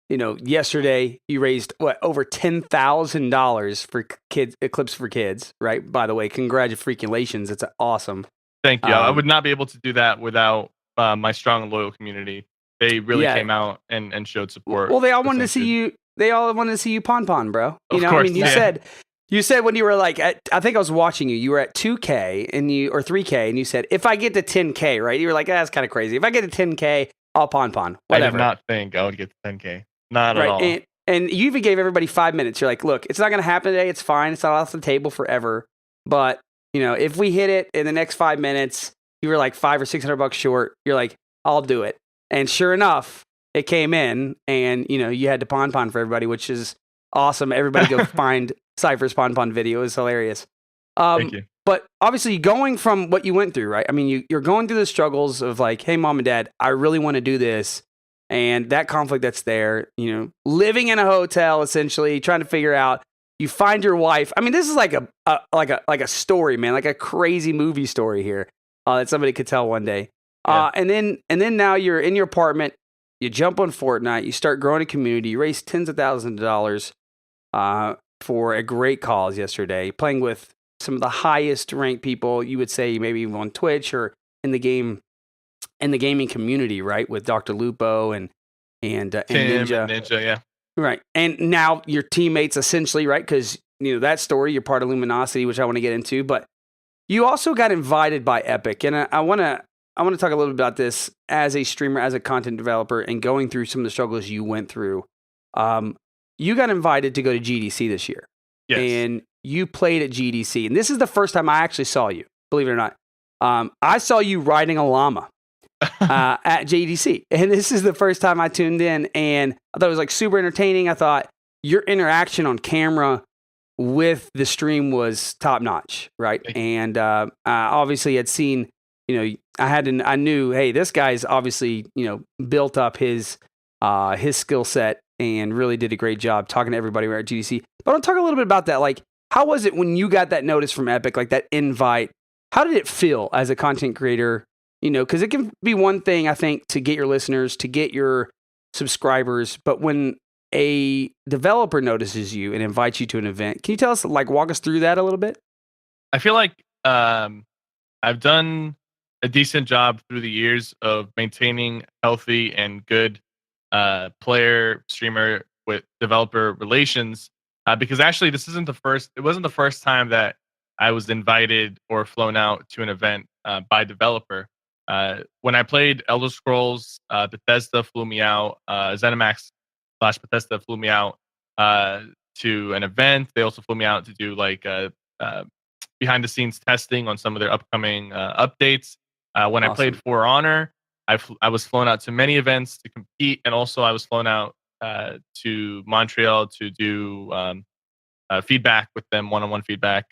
Speaker 2: yesterday you raised over $10,000 for kids, Eclipse for Kids, right? By the way, congratulations! It's awesome.
Speaker 4: Thank you. I would not be able to do that without my strong and loyal community. They really came out and showed support.
Speaker 2: Well, they all wanted to see you. They all wanted to see you pon, bro.
Speaker 4: Of course,
Speaker 2: you said when you were like, I think I was watching you. You were at 2K or 3K, and you said if I get to 10K, right? You were like, that's kind of crazy. If I get to 10K, I'll pon. Whatever.
Speaker 4: I did not think I would get to 10K. Not at all.
Speaker 2: And you even gave everybody 5 minutes. You're like, look, it's not going to happen today. It's fine. It's not off the table forever. But if we hit it in the next 5 minutes, you were like $500 or $600 short. You're like, I'll do it. And sure enough, it came in, and you had to pon for everybody, which is awesome. Everybody go find Cypher's pon video. Is hilarious.
Speaker 4: Thank you.
Speaker 2: But obviously, going from what you went through, right? I mean, you're going through the struggles of like, hey, mom and dad, I really want to do this, and that conflict that's there. Living in a hotel, essentially trying to figure out. You find your wife. I mean, this is like a story, man, like a crazy movie story here that somebody could tell one day. Yeah. And then now you're in your apartment. You jump on Fortnite. You start growing a community. You raise tens of thousands of dollars for a great cause yesterday, playing with some of the highest ranked people you would say maybe even on Twitch or in the gaming community, right? With Dr. Lupo and Ninja.
Speaker 4: Yeah.
Speaker 2: Right. And now your teammates essentially, right? Because that story, you're part of Luminosity, which I want to get into, but you also got invited by Epic, and I want to talk a little bit about this as a streamer, as a content developer, and going through some of the struggles you went through. You got invited to go to GDC this year.
Speaker 4: Yes.
Speaker 2: And you played at GDC. And this is the first time I actually saw you, believe it or not. I saw you riding a llama at GDC. And this is the first time I tuned in. And I thought it was like super entertaining. I thought your interaction on camera with the stream was top notch, right? And I obviously had seen, I knew, hey, this guy's obviously, built up his skill set and really did a great job talking to everybody at GDC. But I'll talk a little bit about that. Like, how was it when you got that notice from Epic, like that invite? How did it feel as a content creator? Because it can be one thing, I think, to get your listeners, to get your subscribers. But when a developer notices you and invites you to an event, can you tell us, walk us through that a little bit?
Speaker 4: I feel like I've done a decent job through the years of maintaining healthy and good player streamer with developer relations because actually it wasn't the first time that I was invited or flown out to an event by developer. When I played Elder Scrolls, Bethesda flew me out, ZeniMax/Bethesda flew me out to an event. They also flew me out to do behind the scenes testing on some of their upcoming updates. When I played For Honor, I was flown out to many events to compete, and also I was flown out to Montreal to do feedback with them, one-on-one feedback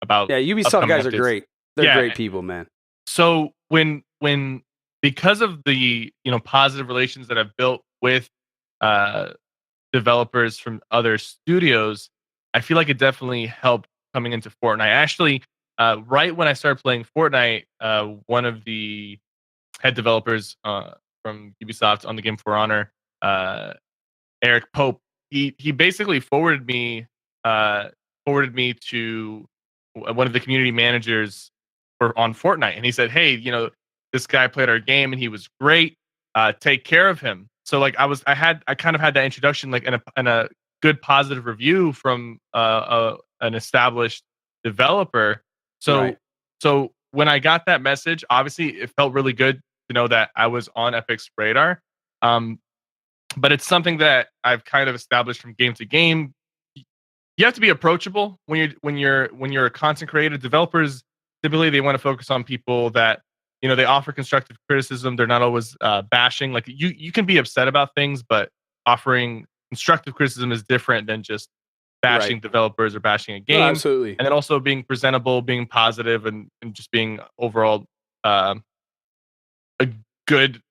Speaker 4: about.
Speaker 2: Yeah, Ubisoft guys are great. They're great people, man.
Speaker 4: So when because of the positive relations that I've built with developers from other studios, I feel like it definitely helped coming into Fortnite. Actually, right when I started playing Fortnite, one of the head developers from Ubisoft on the game For Honor, Eric Pope, he basically forwarded me to one of the community managers on Fortnite, and he said, "Hey, this guy played our game and he was great. Take care of him." so like I kind of had that introduction like in a good positive review from an established developer. So
Speaker 2: Right.
Speaker 4: so when I got that message, obviously it felt really good to know that I was on Epic's radar. Um, but it's something that I've kind of established from game to game. You have to be approachable when you're a content creator. Developers typically they want to focus on people that they offer constructive criticism. They're not always bashing. Like you can be upset about things, but offering constructive criticism is different than just bashing
Speaker 2: Right.
Speaker 4: developers or bashing a
Speaker 2: No,
Speaker 4: game.
Speaker 2: absolutely.
Speaker 4: And then also being presentable, being positive, and just being overall a good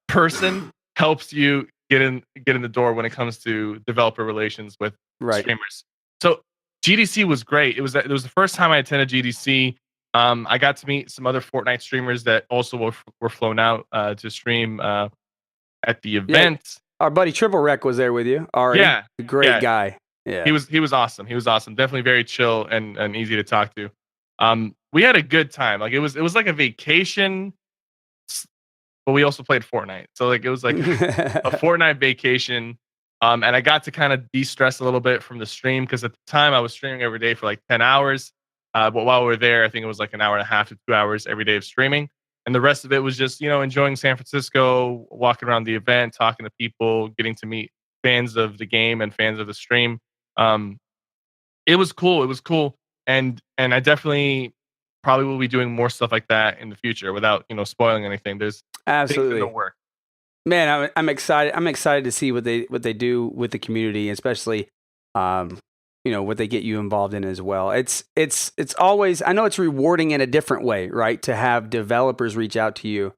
Speaker 4: person helps you get in the door when it comes to developer relations with
Speaker 2: Right.
Speaker 4: streamers. So GDC was great. It was the first time I attended GDC. I got to meet some other Fortnite streamers that also were flown out to stream at the
Speaker 2: Yeah.
Speaker 4: event.
Speaker 2: Our buddy Triple Wreck was there with you. Ari,
Speaker 4: Yeah,
Speaker 2: great
Speaker 4: yeah.
Speaker 2: guy. Yeah.
Speaker 4: He was awesome. He was awesome. Definitely very chill and easy to talk to. We had a good time. Like it was like a vacation, but we also played Fortnite. So like it was like a Fortnite vacation. And I got to kind of de-stress a little bit from the stream because at the time I was streaming every day for like 10 hours. But while we were there, I think it was like an hour and a half to 2 hours every day of streaming. And the rest of it was just, enjoying San Francisco, walking around the event, talking to people, getting to meet fans of the game and fans of the stream. Um, it was cool. It was cool. And I definitely probably will be doing more stuff like that in the future without, spoiling anything. There's things
Speaker 2: Absolutely.
Speaker 4: that don't work.
Speaker 2: Man, I'm excited. I'm excited to see what they do with the community, especially, what they get you involved in as well. It's always, I know it's rewarding in a different way, right? To have developers reach out to you,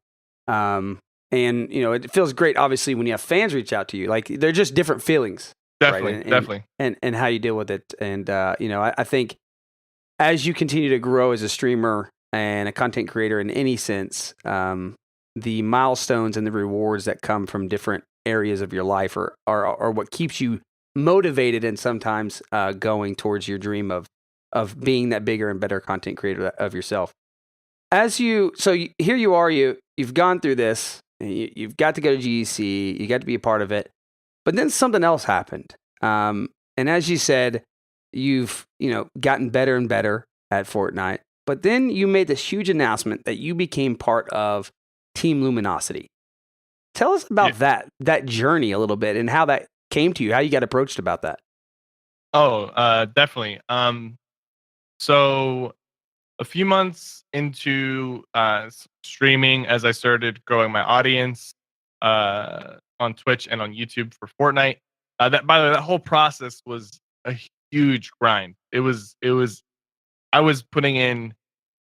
Speaker 2: and it feels great, obviously, when you have fans reach out to you. Like they're just different feelings,
Speaker 4: Definitely,
Speaker 2: right?
Speaker 4: definitely,
Speaker 2: and how you deal with it. And I think as you continue to grow as a streamer and a content creator in any sense, the milestones and the rewards that come from different areas of your life are what keeps you motivated and sometimes going towards your dream of being that bigger and better content creator of yourself. Here you are, you've gone through this, and you've got to go to GEC, you got to be a part of it, but then something else happened. And as you said, you've gotten better and better at Fortnite, but then you made this huge announcement that you became part of Team Luminosity. Tell us about that journey a little bit and how that came to you, how you got approached about that.
Speaker 4: Oh, definitely. So a few months into streaming, as I started growing my audience on Twitch and on YouTube for Fortnite, that by the way, that whole process was a huge grind. It was. I was putting in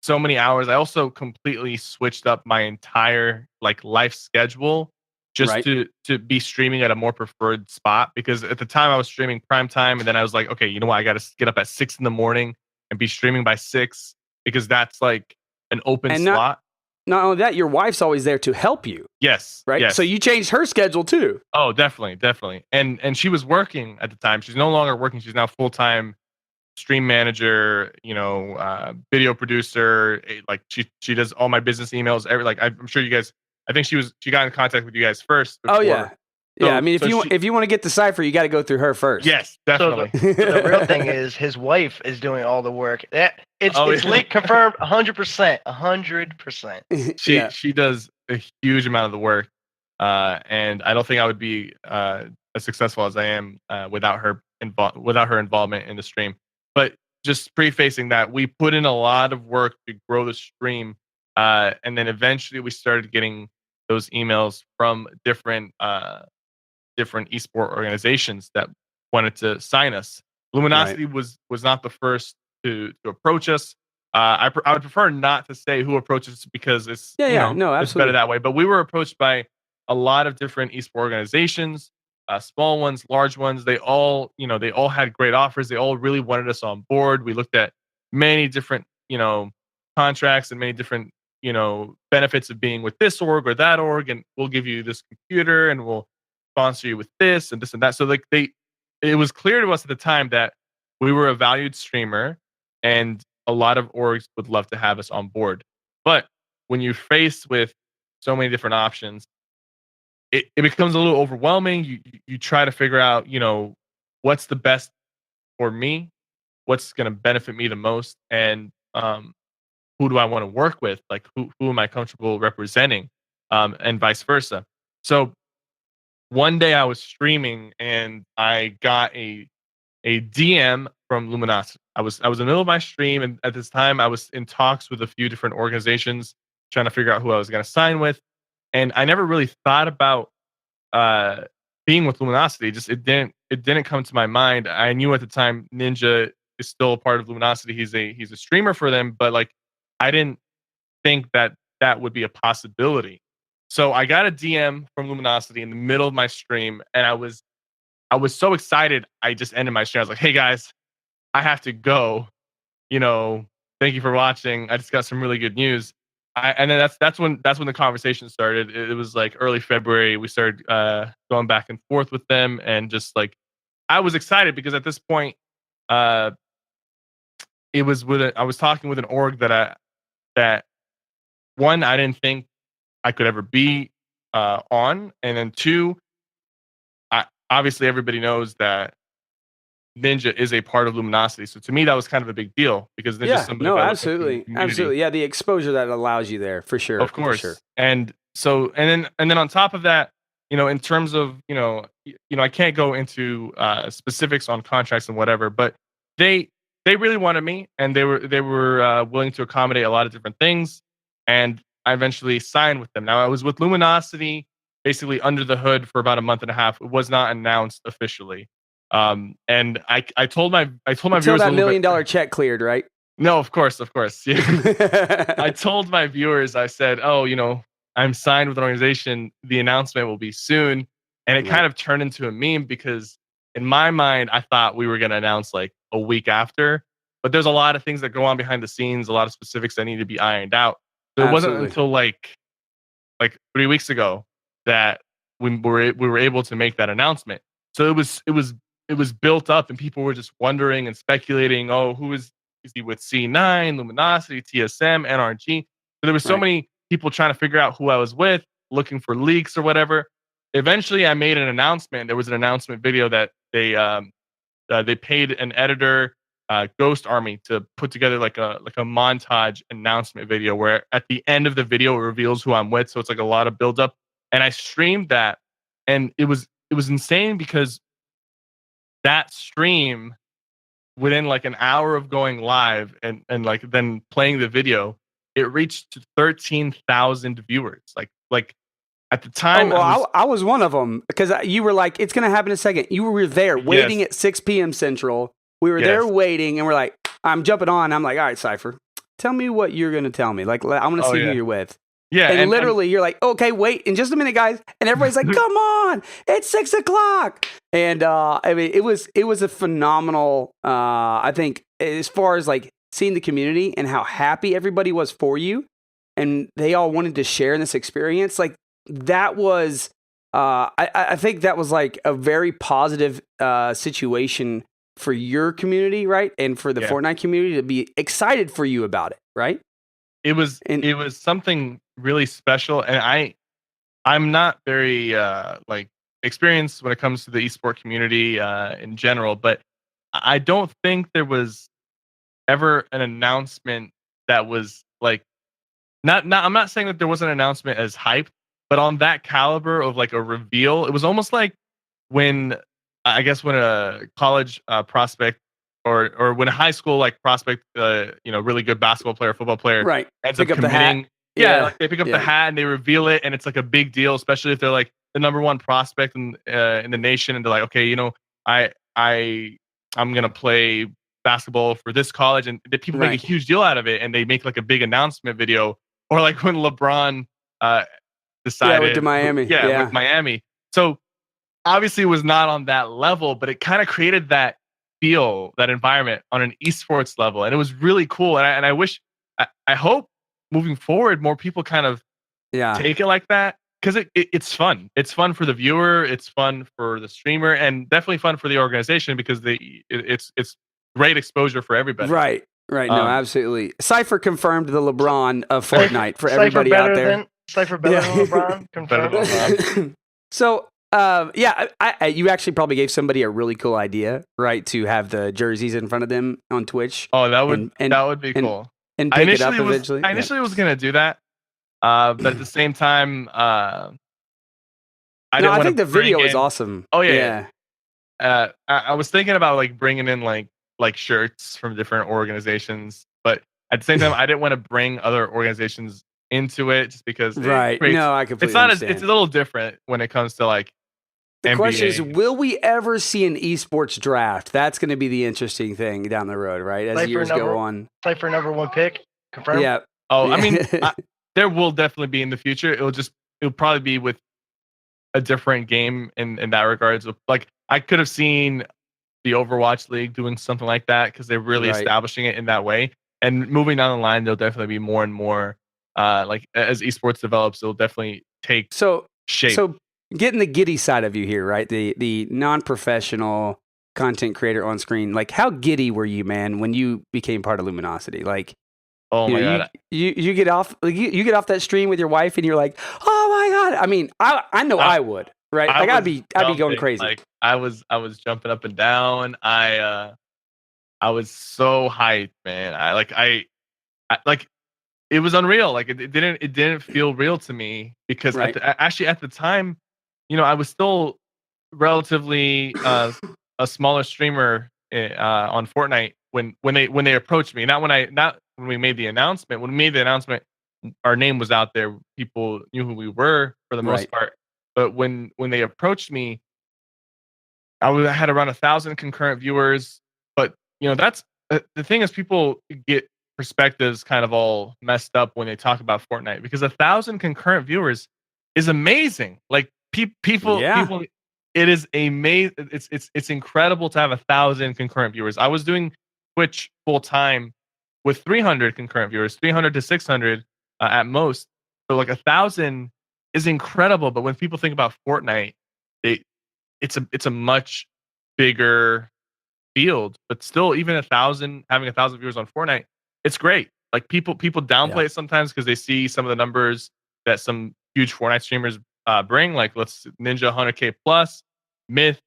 Speaker 4: so many hours. I also completely switched up my entire life schedule just
Speaker 2: Right.
Speaker 4: to be streaming at a more preferred spot, because at the time I was streaming prime time, and then I was like, okay, you know what? I got to get up at 6 a.m. and be streaming by 6 because that's like an open
Speaker 2: And
Speaker 4: slot.
Speaker 2: Not only that, your wife's always there to help you.
Speaker 4: Yes.
Speaker 2: Right.
Speaker 4: Yes.
Speaker 2: So you changed her schedule too.
Speaker 4: Oh, definitely. And she was working at the time. She's no longer working. She's now full-time stream manager, video producer. Like she does all my business emails. I'm sure you guys. I think she got in contact with you guys first.
Speaker 2: Oh yeah,
Speaker 4: So,
Speaker 2: yeah. I mean, if you want to get the Cypher, you got to go through her first.
Speaker 4: Yes, definitely.
Speaker 3: So the real thing is his wife is doing all the work. It's late confirmed 100%. 100%.
Speaker 4: She does a huge amount of the work, and I don't think I would be as successful as I am without her involvement in the stream. But just prefacing that, we put in a lot of work to grow the stream, and then eventually we started getting those emails from different esport organizations that wanted to sign us. Luminosity was not the first to approach us. I would prefer not to say who approached us because it's it's better that way. But we were approached by a lot of different esport organizations, small ones, large ones. They all had great offers. They all really wanted us on board. We looked at many different contracts and many different benefits of being with this org or that org, and we'll give you this computer and we'll sponsor you with this and this and that. So it was clear to us at the time that we were a valued streamer and a lot of orgs would love to have us on board. But when you're faced with so many different options, it becomes a little overwhelming. You try to figure out, what's the best for me, what's going to benefit me the most, and who do I want to work with? Like who am I comfortable representing, and vice versa. So one day I was streaming and I got a DM from Luminosity. I was in the middle of my stream, and at this time I was in talks with a few different organizations trying to figure out who I was going to sign with, and I never really thought about uh, being with Luminosity. Just it didn't come to my mind. I knew at the time Ninja is still a part of Luminosity. He's a streamer for them, but like I didn't think that that would be a possibility. So I got a DM from Luminosity in the middle of my stream, and I was so excited. I just ended my stream. I was like, "Hey guys, I have to go. Thank you for watching. I just got some really good news." And then that's when the conversation started. It was like early February. We started going back and forth with them, and just like I was excited because at this point, uh, it was I was talking with an org that one I didn't think I could ever be on, and then two, obviously everybody knows that Ninja is a part of Luminosity. So to me, that was kind of a big deal because there's just somebody.
Speaker 2: No,
Speaker 4: that I look up to in the
Speaker 2: absolutely,
Speaker 4: community.
Speaker 2: absolutely. Yeah, the exposure that allows you there for sure.
Speaker 4: Of course.
Speaker 2: For sure.
Speaker 4: And so, and then on top of that, in terms of, I can't go into specifics on contracts and whatever, but they really wanted me, and they were willing to accommodate a lot of different things, and I eventually signed with them. Now I was with Luminosity basically under the hood for about a month and a half. It was not announced officially. And I told my
Speaker 2: Until
Speaker 4: viewers
Speaker 2: that
Speaker 4: $1
Speaker 2: million check cleared, right?
Speaker 4: No, of course. Yeah. I told my viewers, I said, "Oh, I'm signed with an organization. The announcement will be soon." And it kind of turned into a meme because in my mind, I thought we were going to announce like a week after, but there's a lot of things that go on behind the scenes, a lot of specifics that need to be ironed out. So it wasn't until like 3 weeks ago that we were able to make that announcement. So it was built up, and people were just wondering and speculating, "Oh, who is he with? C9, Luminosity, TSM, NRG?" So there were so many people trying to figure out who I was with, looking for leaks or whatever. Eventually, I made an announcement. There was an announcement video that they paid an editor, Ghost Army, to put together like a montage announcement video where at the end of the video it reveals who I'm with. So it's like a lot of build up, and I streamed that, and it was insane because that stream, within like an hour of going live and like then playing the video, it reached 13,000 viewers. Like at the time,
Speaker 2: I was one of them because you were like, "It's gonna happen in a second." You were there waiting at 6 p.m. Central. We were there waiting, and we're like, "I'm jumping on." I'm like, "All right, Cypher, tell me what you're gonna tell me. Like, I want to see who you're with."
Speaker 4: Yeah,
Speaker 2: and literally, you're like, "Okay, wait, in just a minute, guys," and everybody's like, "Come on, it's 6 o'clock." And I mean, it was a phenomenal. I think as far as like seeing the community and how happy everybody was for you, and they all wanted to share in this experience. Like that was, I think that was like a very positive situation for your community, right, and for the Fortnite community to be excited for you about it, right?
Speaker 4: It was something really special, and I'm not very like experienced when it comes to the esport community in general, but I don't think there was ever an announcement that was like not I'm not saying that there was an announcement as hyped, but on that caliber of like a reveal. It was almost like when I guess when a college prospect or when a high school like prospect, really good basketball player, football player, ends up committing. Like they pick up the hat and they reveal it, and it's like a big deal, especially if they're like the number one prospect in the nation, and they're like, "Okay, I'm gonna play basketball for this college," and the people make a huge deal out of it, and they make like a big announcement video, or like when LeBron decided
Speaker 2: went to Miami,
Speaker 4: with Miami. So obviously it was not on that level, but it kind of created that feel, that environment on an esports level, and it was really cool. And I wish, I hope moving forward, more people kind of take it like that, because it's fun. It's fun for the viewer, it's fun for the streamer, and definitely fun for the organization because it's great exposure for everybody.
Speaker 2: Right. No, absolutely. Cypher confirmed the LeBron of Fortnite for everybody out there.
Speaker 3: Cypher better than LeBron. Confirmed.
Speaker 2: So, yeah, you actually probably gave somebody a really cool idea, right? To have the jerseys in front of them on Twitch.
Speaker 4: Oh, that would
Speaker 2: and
Speaker 4: that would be cool.
Speaker 2: and
Speaker 4: I
Speaker 2: pick it up
Speaker 4: initially was
Speaker 2: eventually.
Speaker 4: I
Speaker 2: Yeah.
Speaker 4: initially was gonna do that, but at the same time, I
Speaker 2: No,
Speaker 4: didn't
Speaker 2: I
Speaker 4: want
Speaker 2: think
Speaker 4: to
Speaker 2: the
Speaker 4: bring
Speaker 2: video is
Speaker 4: in.
Speaker 2: awesome.
Speaker 4: Oh yeah,
Speaker 2: Yeah.
Speaker 4: I was thinking about like bringing in like shirts from different organizations, but at the same time, I didn't want to bring other organizations into it just because it
Speaker 2: Right.
Speaker 4: creates.
Speaker 2: No, I
Speaker 4: It's
Speaker 2: completely
Speaker 4: not as it's
Speaker 2: understand.
Speaker 4: a little different when it comes to like
Speaker 2: The question is,
Speaker 4: NBA.
Speaker 2: will we ever see an esports draft? That's going to be the interesting thing down the road, right? As years go on.
Speaker 3: Cypher #1 pick. Confirm.
Speaker 2: Yeah.
Speaker 4: Oh, I
Speaker 2: Yeah.
Speaker 4: mean, there will definitely be in the future. It'll probably be with a different game in that regards. Like I could have seen the Overwatch League doing something like that because they're really
Speaker 2: Right.
Speaker 4: establishing it in that way. And moving down the line, there'll definitely be more and more. Like as esports develops, it'll definitely take
Speaker 2: So,
Speaker 4: shape.
Speaker 2: so getting the giddy side of you here, right? The non-professional content creator on screen. Like, how giddy were you, man, when you became part of Luminosity? Like,
Speaker 4: Oh my god!
Speaker 2: you get off you get off that stream with your wife and you're like, oh my god. I mean, I know I would, right? Like I'd be going
Speaker 4: jumping,
Speaker 2: crazy.
Speaker 4: Like I was jumping up and down. I was so hyped, man. I like it was unreal. Like it didn't feel real to me because
Speaker 2: Right.
Speaker 4: actually at the time, I was still relatively a smaller streamer on Fortnite when they approached me. Not when we made the announcement. When we made the announcement, our name was out there. People knew who we were for the most
Speaker 2: Right.
Speaker 4: part. But when they approached me, I had around 1,000 concurrent viewers. But that's the thing is people get perspectives kind of all messed up when they talk about Fortnite because 1,000 concurrent viewers is amazing. Like people, it is amazing. It's incredible to have 1,000 concurrent viewers. I was doing Twitch full time with 300 concurrent viewers, 300 to 600 at most. So like 1,000 is incredible. But when people think about Fortnite, it's a much bigger field, but still, even having 1,000 viewers on Fortnite, it's great. Like people downplay it sometimes because they see some of the numbers that some huge Fortnite streamers bring. Like let's Ninja 100K plus, Myth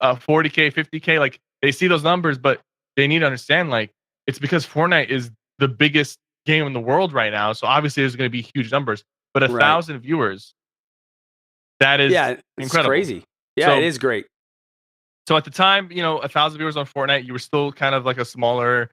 Speaker 4: 40K, 50K. Like they see those numbers, but they need to understand like it's because Fortnite is the biggest game in the world right now. So obviously there's going to be huge numbers, but 1,000 viewers, that is
Speaker 2: it's
Speaker 4: incredible.
Speaker 2: Crazy. Yeah,
Speaker 4: So-
Speaker 2: it is great.
Speaker 4: So at the time, 1,000 viewers on Fortnite, you were still kind of like a smaller,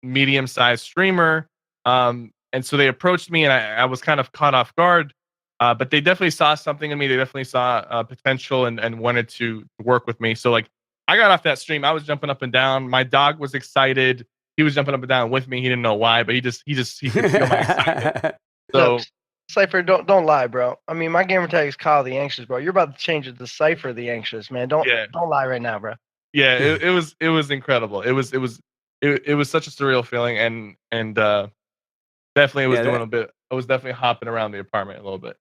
Speaker 4: medium-sized streamer. And so they approached me, and I was kind of caught off guard. But they definitely saw something in me. They definitely saw potential and wanted to work with me. So like, I got off that stream. I was jumping up and down. My dog was excited. He was jumping up and down with me. He didn't know why, but he could feel my excitement. So.
Speaker 3: Look, Cypher, don't lie, bro. I mean, my gamer tag is KyleTHEAnXiouz, bro. You're about to change it to CypherTHEAnXiouz, man. Don't lie right now, bro.
Speaker 4: Yeah, it was incredible. It was such a surreal feeling, and definitely I was definitely hopping around the apartment a little bit.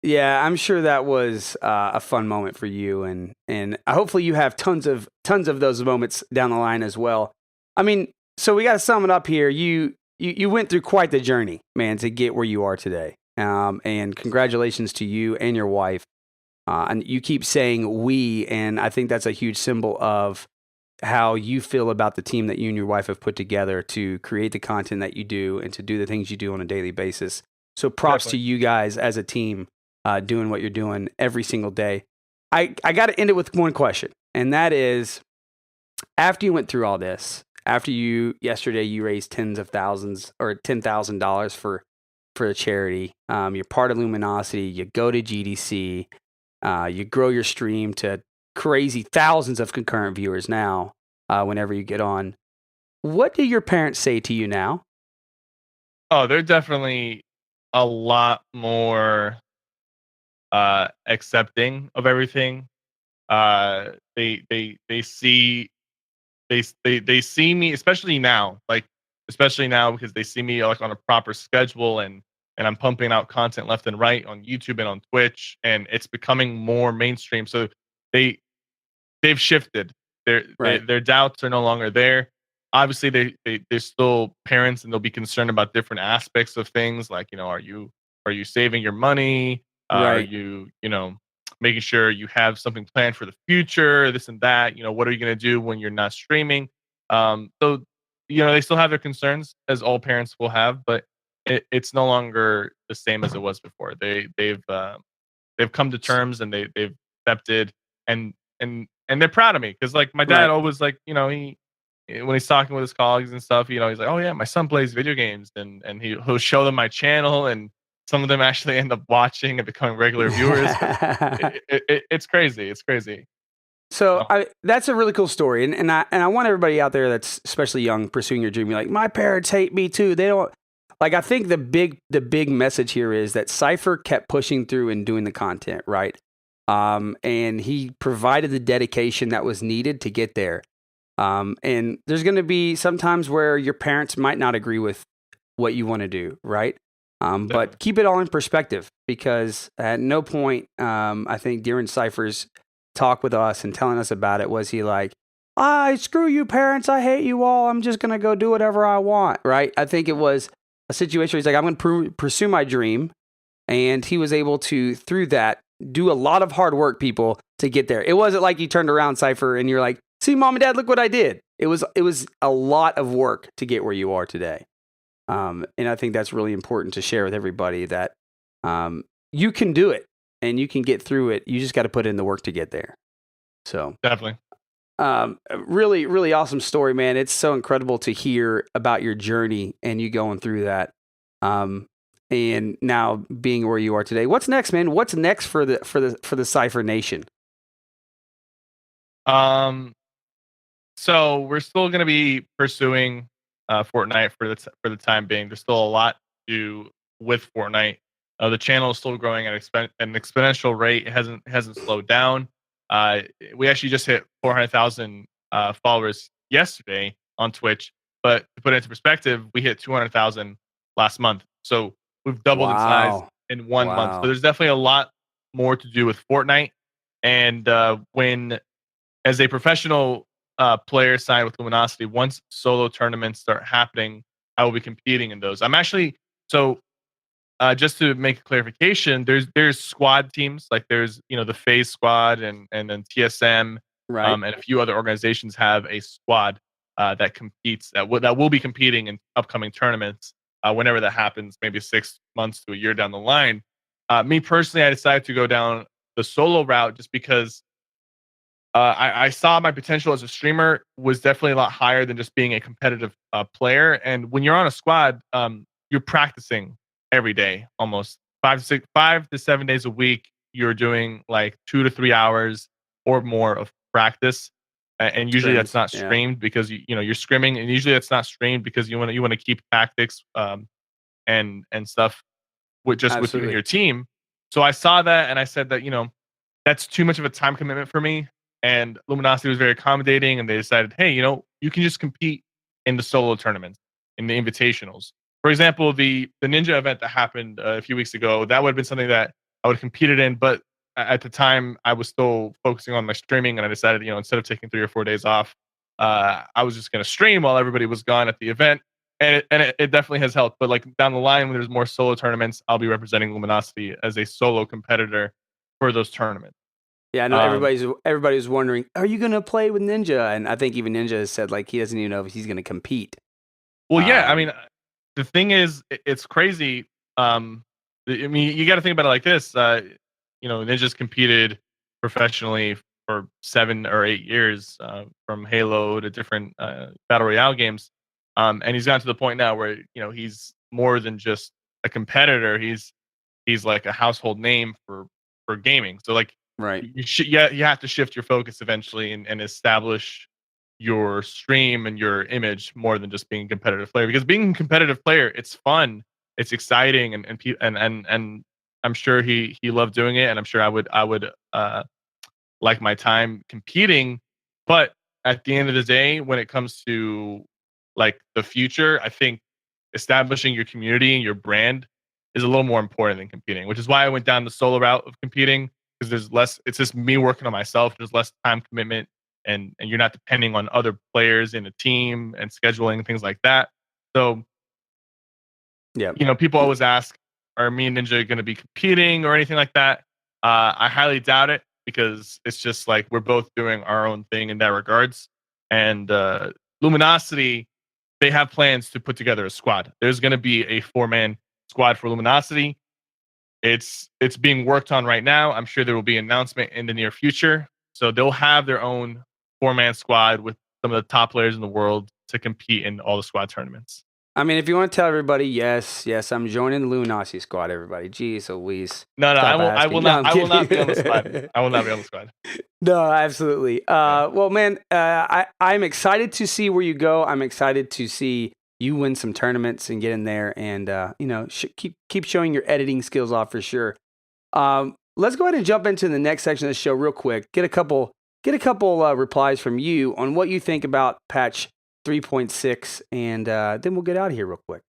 Speaker 2: Yeah, I'm sure that was a fun moment for you, and hopefully you have tons of those moments down the line as well. I mean, so we got to sum it up here. You went through quite the journey, man, to get where you are today. And congratulations to you and your wife. And you keep saying we, and I think that's a huge symbol of how you feel about the team that you and your wife have put together to create the content that you do and to do the things you do on a daily basis. So props to you guys as a team doing what you're doing every single day. I got to end it with one question, and that is, after you went through all this, after yesterday you raised tens of thousands or $10,000 for a charity. You're part of Luminosity. You go to GDC. You grow your stream to crazy thousands of concurrent viewers now. Whenever you get on, what do your parents say to you now?
Speaker 4: Oh, they're definitely a lot more accepting of everything. They see me, especially now because they see me like on a proper schedule and I'm pumping out content left and right on YouTube and on Twitch, and it's becoming more mainstream. So they've shifted. Their doubts are no longer there. Obviously, they're still parents, and they'll be concerned about different aspects of things, like are you saving your money? Are you making sure you have something planned for the future, this and that. What are you going to do when you're not streaming? So they still have their concerns, as all parents will have, but it's no longer the same as it was before. They've come to terms, and they've accepted, and they're proud of me, because like my dad
Speaker 2: Right.
Speaker 4: always, like, he when he's talking with his colleagues and stuff, he's like, oh yeah, my son plays video games, and he'll show them my channel, and some of them actually end up watching and becoming regular viewers. But it's crazy. It's crazy.
Speaker 2: So
Speaker 4: So,
Speaker 2: that's a really cool story, and I want everybody out there that's especially young pursuing your dream. You're like, my parents hate me too. They don't like. I think the big message here is that Cypher kept pushing through and doing the content, right? And he provided the dedication that was needed to get there. And there's going to be some times where your parents might not agree with what you want to do, right? But keep it all in perspective, because at no point, I think during Cypher's talk with us and telling us about it was he like, screw you parents, I hate you all, I'm just gonna go do whatever I want, right? I think it was a situation where he's like, I'm gonna pursue my dream, and he was able to, through that, do a lot of hard work, people, to get there. It wasn't like you turned around, Cypher, and you're like, see, mom and dad, look what I did. It was a lot of work to get where you are today. And I think that's really important to share with everybody, that you can do it and you can get through it. You just got to put in the work to get there. So
Speaker 4: definitely.
Speaker 2: Really, really awesome story, man. It's so incredible to hear about your journey and you going through that. And now being where you are today. What's next, man? What's next for the Cypher Nation?
Speaker 4: So we're still going to be pursuing Fortnite for the time being. There's still a lot to do with Fortnite. The channel is still growing at an exponential rate. It hasn't slowed down. We actually just hit 400,000 followers yesterday on Twitch. But to put it into perspective, we hit 200,000 last month. So we've doubled in size in 1 month. So there's definitely a lot more to do with Fortnite. And when, as a professional player signed with Luminosity, once solo tournaments start happening, I will be competing in those. I'm actually, so just to make a clarification, there's squad teams, like there's the FaZe squad, and then TSM,
Speaker 2: right,
Speaker 4: and a few other organizations have a squad that competes, that will be competing in upcoming tournaments whenever that happens, maybe 6 months to a year down the line. Me personally, I decided to go down the solo route just because I saw my potential as a streamer was definitely a lot higher than just being a competitive player. And when you're on a squad, you're practicing every day, almost 5 to 7 days a week. You're doing like 2 to 3 hours or more of practice, and usually that's not streamed, because you're scrimming, and usually that's not streamed because you want to keep tactics and stuff with you and your team. So I saw that, and I said that that's too much of a time commitment for me. And Luminosity was very accommodating, and they decided, hey, you can just compete in the solo tournaments, in the invitationals. For example, the Ninja event that happened a few weeks ago, that would have been something that I would have competed in, but at the time I was still focusing on my streaming, and I decided, instead of taking 3 or 4 days off, I was just going to stream while everybody was gone at the event. And it definitely has helped. But like down the line, when there's more solo tournaments, I'll be representing Luminosity as a solo competitor for those tournaments.
Speaker 2: Yeah, I know everybody's wondering, are you going to play with Ninja? And I think even Ninja has said like he doesn't even know if he's going to compete.
Speaker 4: Well, yeah, I mean, the thing is, it's crazy. I mean, you got to think about it like this. Ninja's competed professionally for 7 or 8 years, from Halo to different battle royale games, and he's gotten to the point now where he's more than just a competitor. He's like a household name for gaming. So like,
Speaker 2: right,
Speaker 4: you have to shift your focus eventually and establish your stream and your image more than just being a competitive player, because being a competitive player, it's fun, it's exciting, and I'm sure he loved doing it, and I'm sure I would like my time competing. But at the end of the day, when it comes to like the future, I think establishing your community and your brand is a little more important than competing, which is why I went down the solo route of competing, because there's less, it's just me working on myself, there's less time commitment, and you're not depending on other players in a team and scheduling and things like that. So yeah, people always ask, are me and Ninja going to be competing or anything like that? I highly doubt it because it's just like we're both doing our own thing in that regards. And Luminosity, they have plans to put together a squad. There's going to be a 4-man squad for Luminosity. It's being worked on right now. I'm sure there will be an announcement in the near future. So they'll have their own 4-man squad with some of the top players in the world to compete in all the squad tournaments.
Speaker 2: I mean, if you want to tell everybody, yes, I'm joining the Luminosity squad. Everybody, jeez, Louise.
Speaker 4: No, I will
Speaker 2: asking.
Speaker 4: not.
Speaker 2: No,
Speaker 4: I will not be on the
Speaker 2: kidding.
Speaker 4: squad. I will not be on the squad.
Speaker 2: No, absolutely. Well, man, I'm excited to see where you go. I'm excited to see you win some tournaments and get in there, and keep showing your editing skills off for sure. Let's go ahead and jump into the next section of the show real quick. Get a couple replies from you on what you think about patch 3.6, and then we'll get out of here real quick.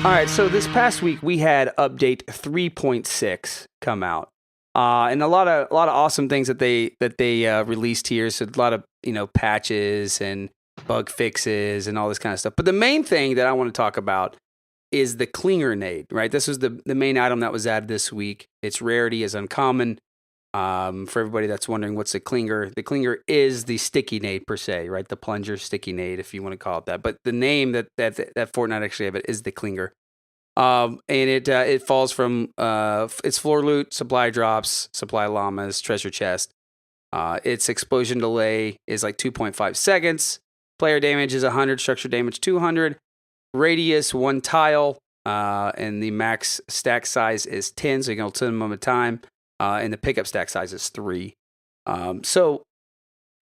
Speaker 2: All right, so this past week we had update 3.6 come out, and a lot of awesome things that they released here. So a lot of patches and bug fixes and all this kind of stuff. But the main thing that I want to talk about is the Clinger nade, right? This was the main item that was added this week. Its rarity is uncommon. For everybody that's wondering what's the Clinger is the sticky nade per se, right? The plunger sticky nade, if you want to call it that. But the name that Fortnite actually have it is the Clinger. And it falls from its floor loot, supply drops, supply llamas, treasure chest. Its explosion delay is like 2.5 seconds. Player damage is 100, structure damage 200. Radius 1 tile, and the max stack size is 10, so you can hold 10 at a time. And the pickup stack size is 3. So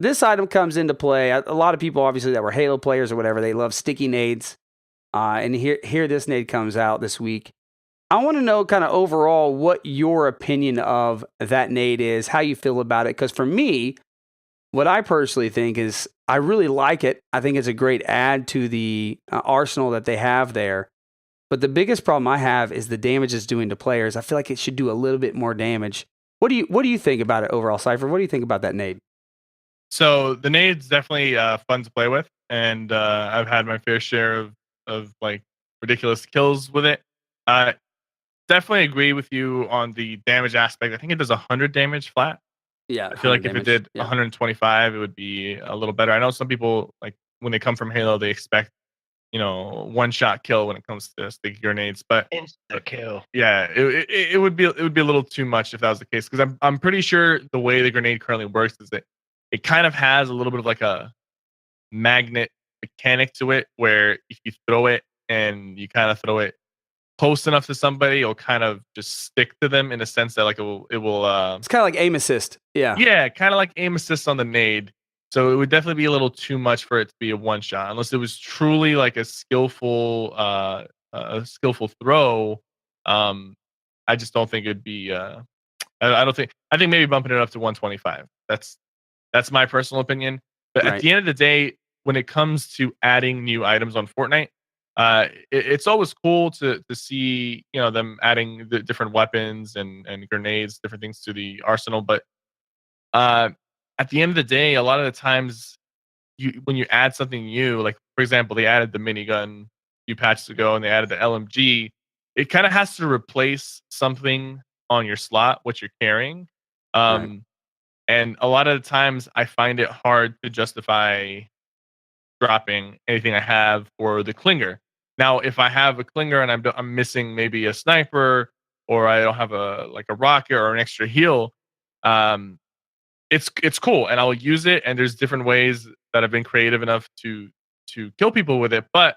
Speaker 2: this item comes into play. A lot of people, obviously, that were Halo players or whatever, they love sticky nades. And here this nade comes out this week. I want to know kind of overall what your opinion of that nade is, how you feel about it. Because for me, what I personally think is I really like it. I think it's a great add to the arsenal that they have there. But the biggest problem I have is the damage it's doing to players. I feel like it should do a little bit more damage. What do you think about it overall, Cypher? What do you think about that nade?
Speaker 4: So the nade's definitely fun to play with, and I've had my fair share of like ridiculous kills with it. Definitely agree with you on the damage aspect. I think it does 100 damage flat.
Speaker 2: Yeah,
Speaker 4: I feel like if it did 125, it would be a little better. I know some people, like when they come from Halo, they expect, one-shot kill when it comes to sticky grenades, but
Speaker 3: Insta kill.
Speaker 4: Yeah, it would be a little too much if that was the case, because I'm pretty sure the way the grenade currently works is that it kind of has a little bit of like a magnet mechanic to it, where if you throw it and you kind of throw it close enough to somebody, it'll kind of just stick to them in a sense that like it will
Speaker 2: it's kind of like aim assist.
Speaker 4: Yeah, kind of like aim assist on the nade. So it would definitely be a little too much for it to be a one shot, unless it was truly like a skillful throw. I just don't think it'd be I think maybe bumping it up to 125. That's my personal opinion. But at the end of the day, when it comes to adding new items on Fortnite, it's always cool to see them adding the different weapons and grenades, different things to the arsenal. But at the end of the day, a lot of the times when you add something new, like for example, they added the minigun a few patches ago, and they added the LMG. It kind of has to replace something on your slot, what you're carrying. And a lot of the times, I find it hard to justify dropping anything I have for the Clinger. Now, if I have a Clinger and I'm missing maybe a sniper, or I don't have a rocket or an extra heal, it's cool, and I'll use it. And there's different ways that I've been creative enough to kill people with it. But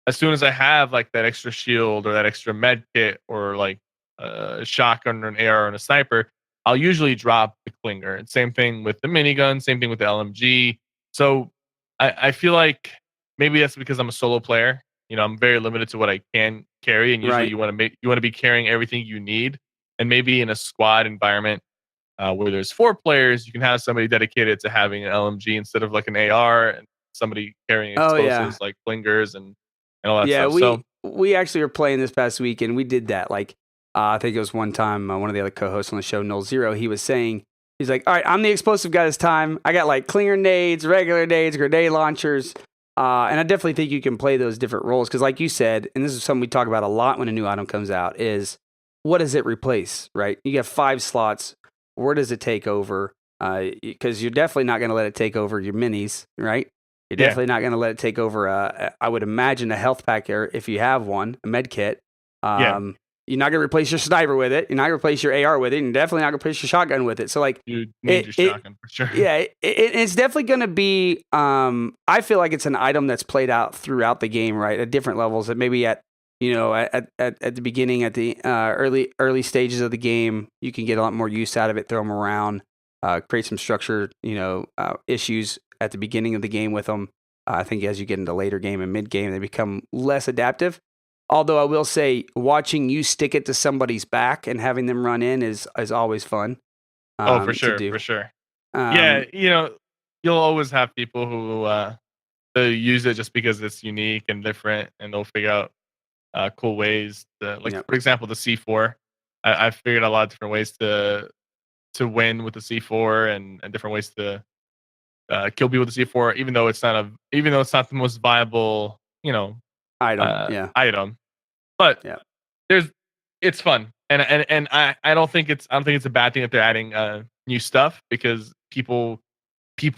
Speaker 4: as soon as I have like that extra shield or that extra med kit or like a shotgun or an AR and a sniper, I'll usually drop the Clinger. And same thing with the minigun, same thing with the LMG. So I feel like maybe that's because I'm a solo player. I'm very limited to what I can carry, and usually you want to be carrying everything you need. And maybe in a squad environment where there's 4 players, you can have somebody dedicated to having an LMG instead of like an AR, and somebody carrying explosives like Clingers and all that stuff.
Speaker 2: We actually were playing this past week, and we did that. Like I think it was one time one of the other co-hosts on the show, Null Zero, he was saying, he's like, all right, I'm the explosive guy this time. I got like Clinger nades, regular nades, grenade launchers. And I definitely think you can play those different roles because, like you said, and this is something we talk about a lot when a new item comes out, is what does it replace, right? You have 5 slots. Where does it take over? Because you're definitely not going to let it take over your minis, right? You're definitely not going to let it take over, I would imagine, a health pack if you have one, a med kit. You're not going to replace your sniper with it. You're not going to replace your AR with it. And you're definitely not going to replace your shotgun with it. So, like,
Speaker 4: you need your shotgun for sure.
Speaker 2: Yeah, it's definitely going to be. I feel like it's an item that's played out throughout the game, right, at different levels. That maybe at the beginning, at the early stages of the game, you can get a lot more use out of it. Throw them around, create some structure, issues at the beginning of the game with them. I think as you get into later game and mid game, they become less adaptive. Although I will say, watching you stick it to somebody's back and having them run in is always fun.
Speaker 4: For sure. You'll always have people who they'll use it just because it's unique and different, and they'll figure out cool ways to, for example, the C4. I've figured out a lot of different ways to win with the C4 and different ways to kill people with the C4, even though it's not the most viable, item. But it's fun, and I don't think it's a bad thing that they're adding new stuff, because people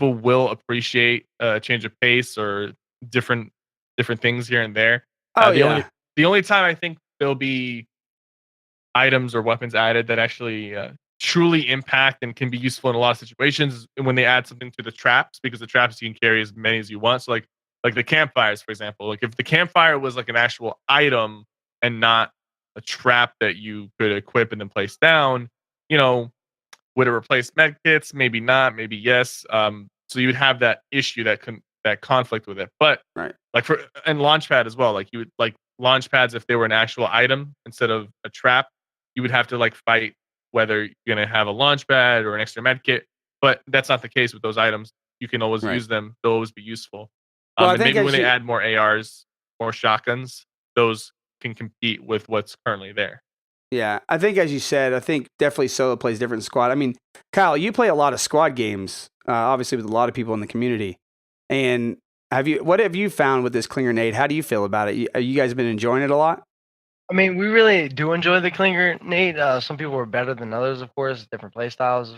Speaker 4: will appreciate a change of pace or different things here and there. The only time I think there'll be items or weapons added that actually truly impact and can be useful in a lot of situations is when they add something to the traps, because the traps you can carry as many as you want. So like the campfires, for example. Like if the campfire was like an actual item and not a trap that you could equip and then place down, would it replace med kits? Maybe not. Maybe yes. So you would have that issue, that conflict with it. But and launchpad as well. Like you would like launch pads, if they were an actual item instead of a trap, you would have to like fight whether you're gonna have a launch pad or an extra med kit. But that's not the case with those items. You can always use them. They'll always be useful. And maybe when they add more ARs, more shotguns, those can compete with what's currently there.
Speaker 2: Yeah, I think as you said, I think definitely solo plays different than squad. I mean, Kyle, you play a lot of squad games, obviously with a lot of people in the community. And what have you found with this clean grenade? How do you feel about it? You guys been enjoying it a lot?
Speaker 3: I mean, we really do enjoy the clean grenade. Some people are better than others, of course, different play styles.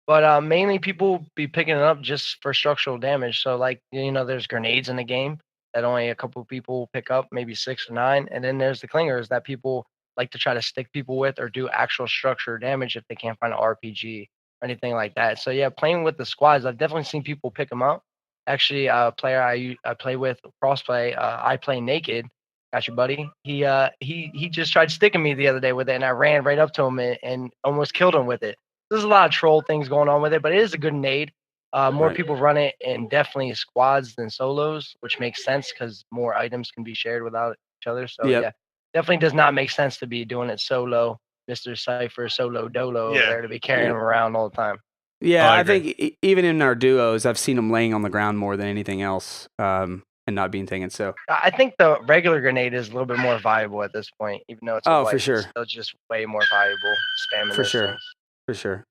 Speaker 3: But mainly people be picking it up just for structural damage. So like, there's grenades in the game that only a couple of people pick up, maybe 6 or 9. And then there's the clingers that people like to try to stick people with or do actual structure damage if they can't find an RPG or anything like that. So yeah, playing with the squads, I've definitely seen people pick them up. Actually, a player I play with, crossplay, I play naked. Got you, buddy. He just tried sticking me the other day with it, and I ran right up to him and almost killed him with it. There's a lot of troll things going on with it, but it is a good nade. More people run it in definitely squads than solos, which makes sense because more items can be shared without each other. So yeah, definitely does not make sense to be doing it solo, Mr. Cypher, solo dolo over there to be carrying them around all the time.
Speaker 2: Yeah, I think even in our duos, I've seen them laying on the ground more than anything else, and not being taken. So
Speaker 3: I think the regular grenade is a little bit more valuable at this point, even though it's
Speaker 2: for sure,
Speaker 3: it's still just way more valuable spamming
Speaker 2: for
Speaker 3: those
Speaker 2: sure,
Speaker 3: things.
Speaker 2: For sure.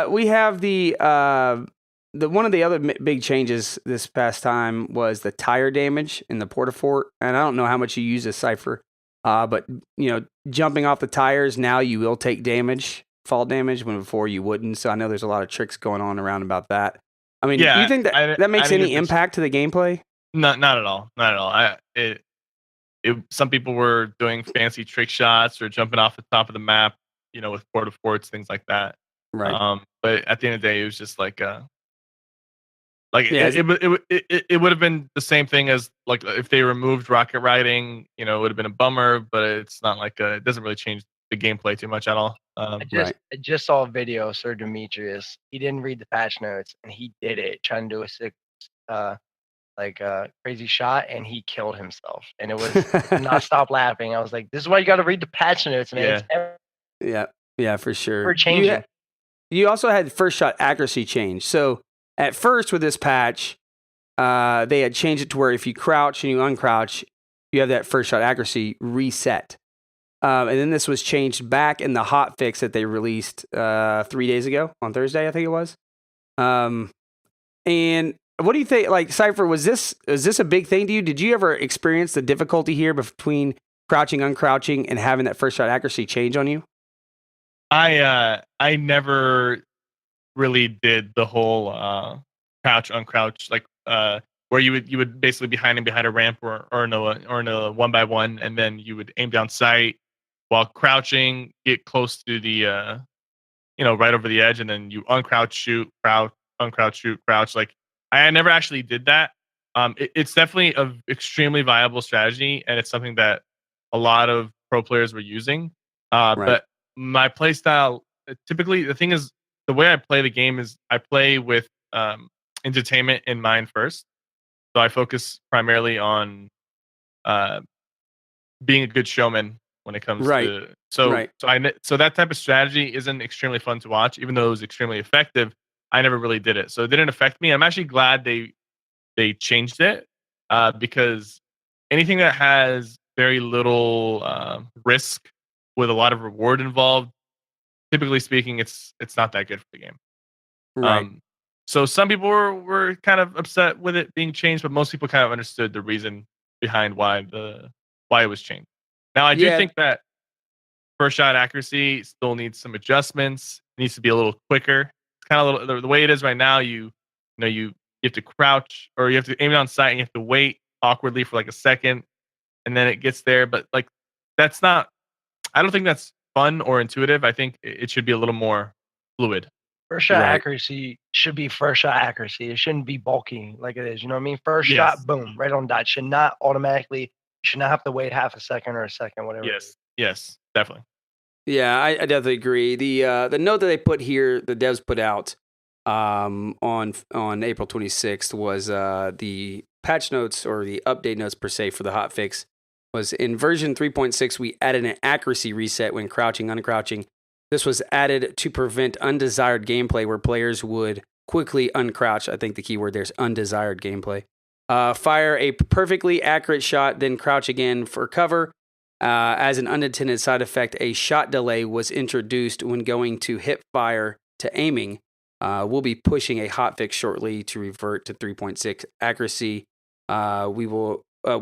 Speaker 2: We have the one of the other big changes this past time was the tire damage in the Portafort, and I don't know how much you use a Cypher, but jumping off the tires now you will take damage. Fall damage when before you wouldn't. So I know there's a lot of tricks going on around about that. I mean, do you think that makes any impact to the gameplay?
Speaker 4: Not at all. Not at all. Some people were doing fancy trick shots or jumping off the top of the map, with Portaforts, things like that.
Speaker 2: Right.
Speaker 4: But at the end of the day, it was just like it would have been the same thing as like if they removed rocket riding, it would have been a bummer, but it's not like it doesn't really change the gameplay too much at all.
Speaker 3: I just saw a video of Sir Demetrius. He didn't read the patch notes, and he did it trying to do a sick, crazy shot, and he killed himself. And it was not stop laughing. I was like, "This is why you got to read the patch notes, man."
Speaker 2: Yeah, for sure.
Speaker 3: We're changing.
Speaker 2: You also had first shot accuracy change. So at first with this patch, they had changed it to where if you crouch and you uncrouch, you have that first shot accuracy reset. And then this was changed back in the hot fix that they released 3 days ago on Thursday, I think it was. And what do you think? Like Cypher, is this a big thing to you? Did you ever experience the difficulty here between crouching, uncrouching, and having that first shot accuracy change on you?
Speaker 4: I never really did the whole crouch uncrouch where you would basically be hiding behind a ramp or in a 1x1, and then you would aim down sight while crouching, get close to the right over the edge, and then you uncrouch, shoot, crouch, uncrouch, shoot, crouch. Like I never actually did that. It's definitely an extremely viable strategy, and it's something that a lot of pro players were using.
Speaker 2: Right.
Speaker 4: But my play style, typically, the thing is, the way I play the game is I play with entertainment in mind first. So I focus primarily on being a good showman when it comes to so that type of strategy isn't extremely fun to watch, even though it was extremely effective. I never really did it, so it didn't affect me. I'm actually glad they changed it because anything that has very little risk with a lot of reward involved, typically speaking, it's not that good for the game.
Speaker 2: Right.
Speaker 4: So some people were kind of upset with it being changed, but most people kind of understood the reason behind why it was changed. Now I do think that first shot accuracy still needs some adjustments. It needs to be a little quicker. It's kind of the way it is right now. You have to crouch, or you have to aim down sight, and you have to wait awkwardly for like a second, and then it gets there. But like that's not. I don't think that's fun or intuitive. I think it should be a little more fluid.
Speaker 3: First shot accuracy should be first shot accuracy. It shouldn't be bulky like it is. You know what I mean? First shot, boom, right on dot. Should not automatically. Should not have to wait half a second or a second, whatever.
Speaker 4: Yes, definitely.
Speaker 2: Yeah, I definitely agree. The note that they put here, the devs put out on April 26th was the patch notes, or the update notes per se, for the hotfix was in version 3.6. We added an accuracy reset when crouching, uncrouching. This was added to prevent undesired gameplay where players would quickly uncrouch. I think the key word there is undesired gameplay. Fire a perfectly accurate shot, then crouch again for cover. As an unintended side effect, a shot delay was introduced when going to hip fire to aiming. We'll be pushing a hotfix shortly to revert to 3.6 accuracy. We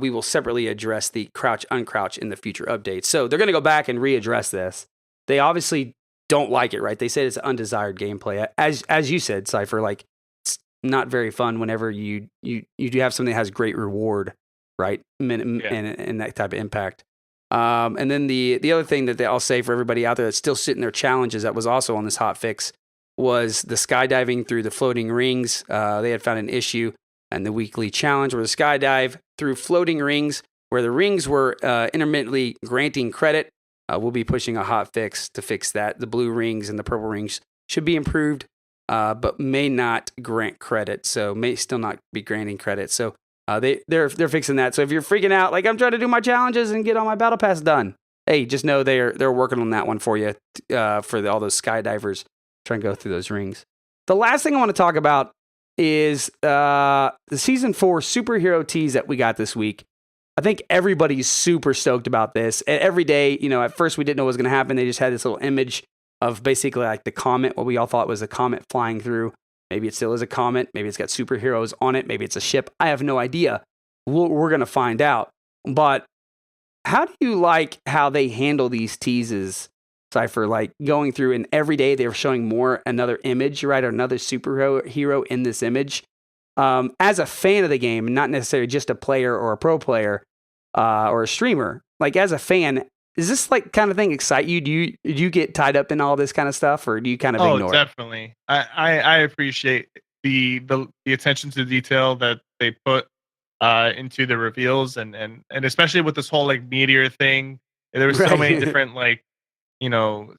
Speaker 2: will separately address the crouch uncrouch in the future updates. So they're going to go back and readdress this. They obviously don't like it, right? They said it's undesired gameplay. As you said, Cypher, like it's not very fun whenever you do have something that has great reward, right? And that type of impact. And then the other thing that I'll say for everybody out there that's still sitting there challenges that was also on this hotfix was the skydiving through the floating rings. They had found an issue in the weekly challenge where the skydive through floating rings, where the rings were intermittently granting credit. We'll be pushing a hotfix to fix that. The blue rings and the purple rings should be improved, but may not grant credit. So may still not be granting credit. So they're fixing that. So if you're freaking out, like I'm trying to do my challenges and get all my battle pass done, hey, just know they're working on that one for you, for all those skydivers trying to go through those rings. The last thing I want to talk about is the season 4 superhero tease that we got this week. I think everybody's super stoked about this. And every day, at first we didn't know what was going to happen. They just had this little image of basically like the comet, what we all thought was a comet flying through. Maybe it still is a comet. Maybe it's got superheroes on it. Maybe it's a ship. I have no idea. We're going to find out. But how do you like how they handle these teases, Cypher? Like going through, and every day they're showing another image, right? Or another superhero in this image. As a fan of the game, not necessarily just a player or a pro player or a streamer, like as a fan, is this like kind of thing excite you? Do you get tied up in all this kind of stuff, or do you kind of ignore
Speaker 4: definitely. I appreciate the attention to detail that they put into the reveals, and especially with this whole like meteor thing. There were so many different like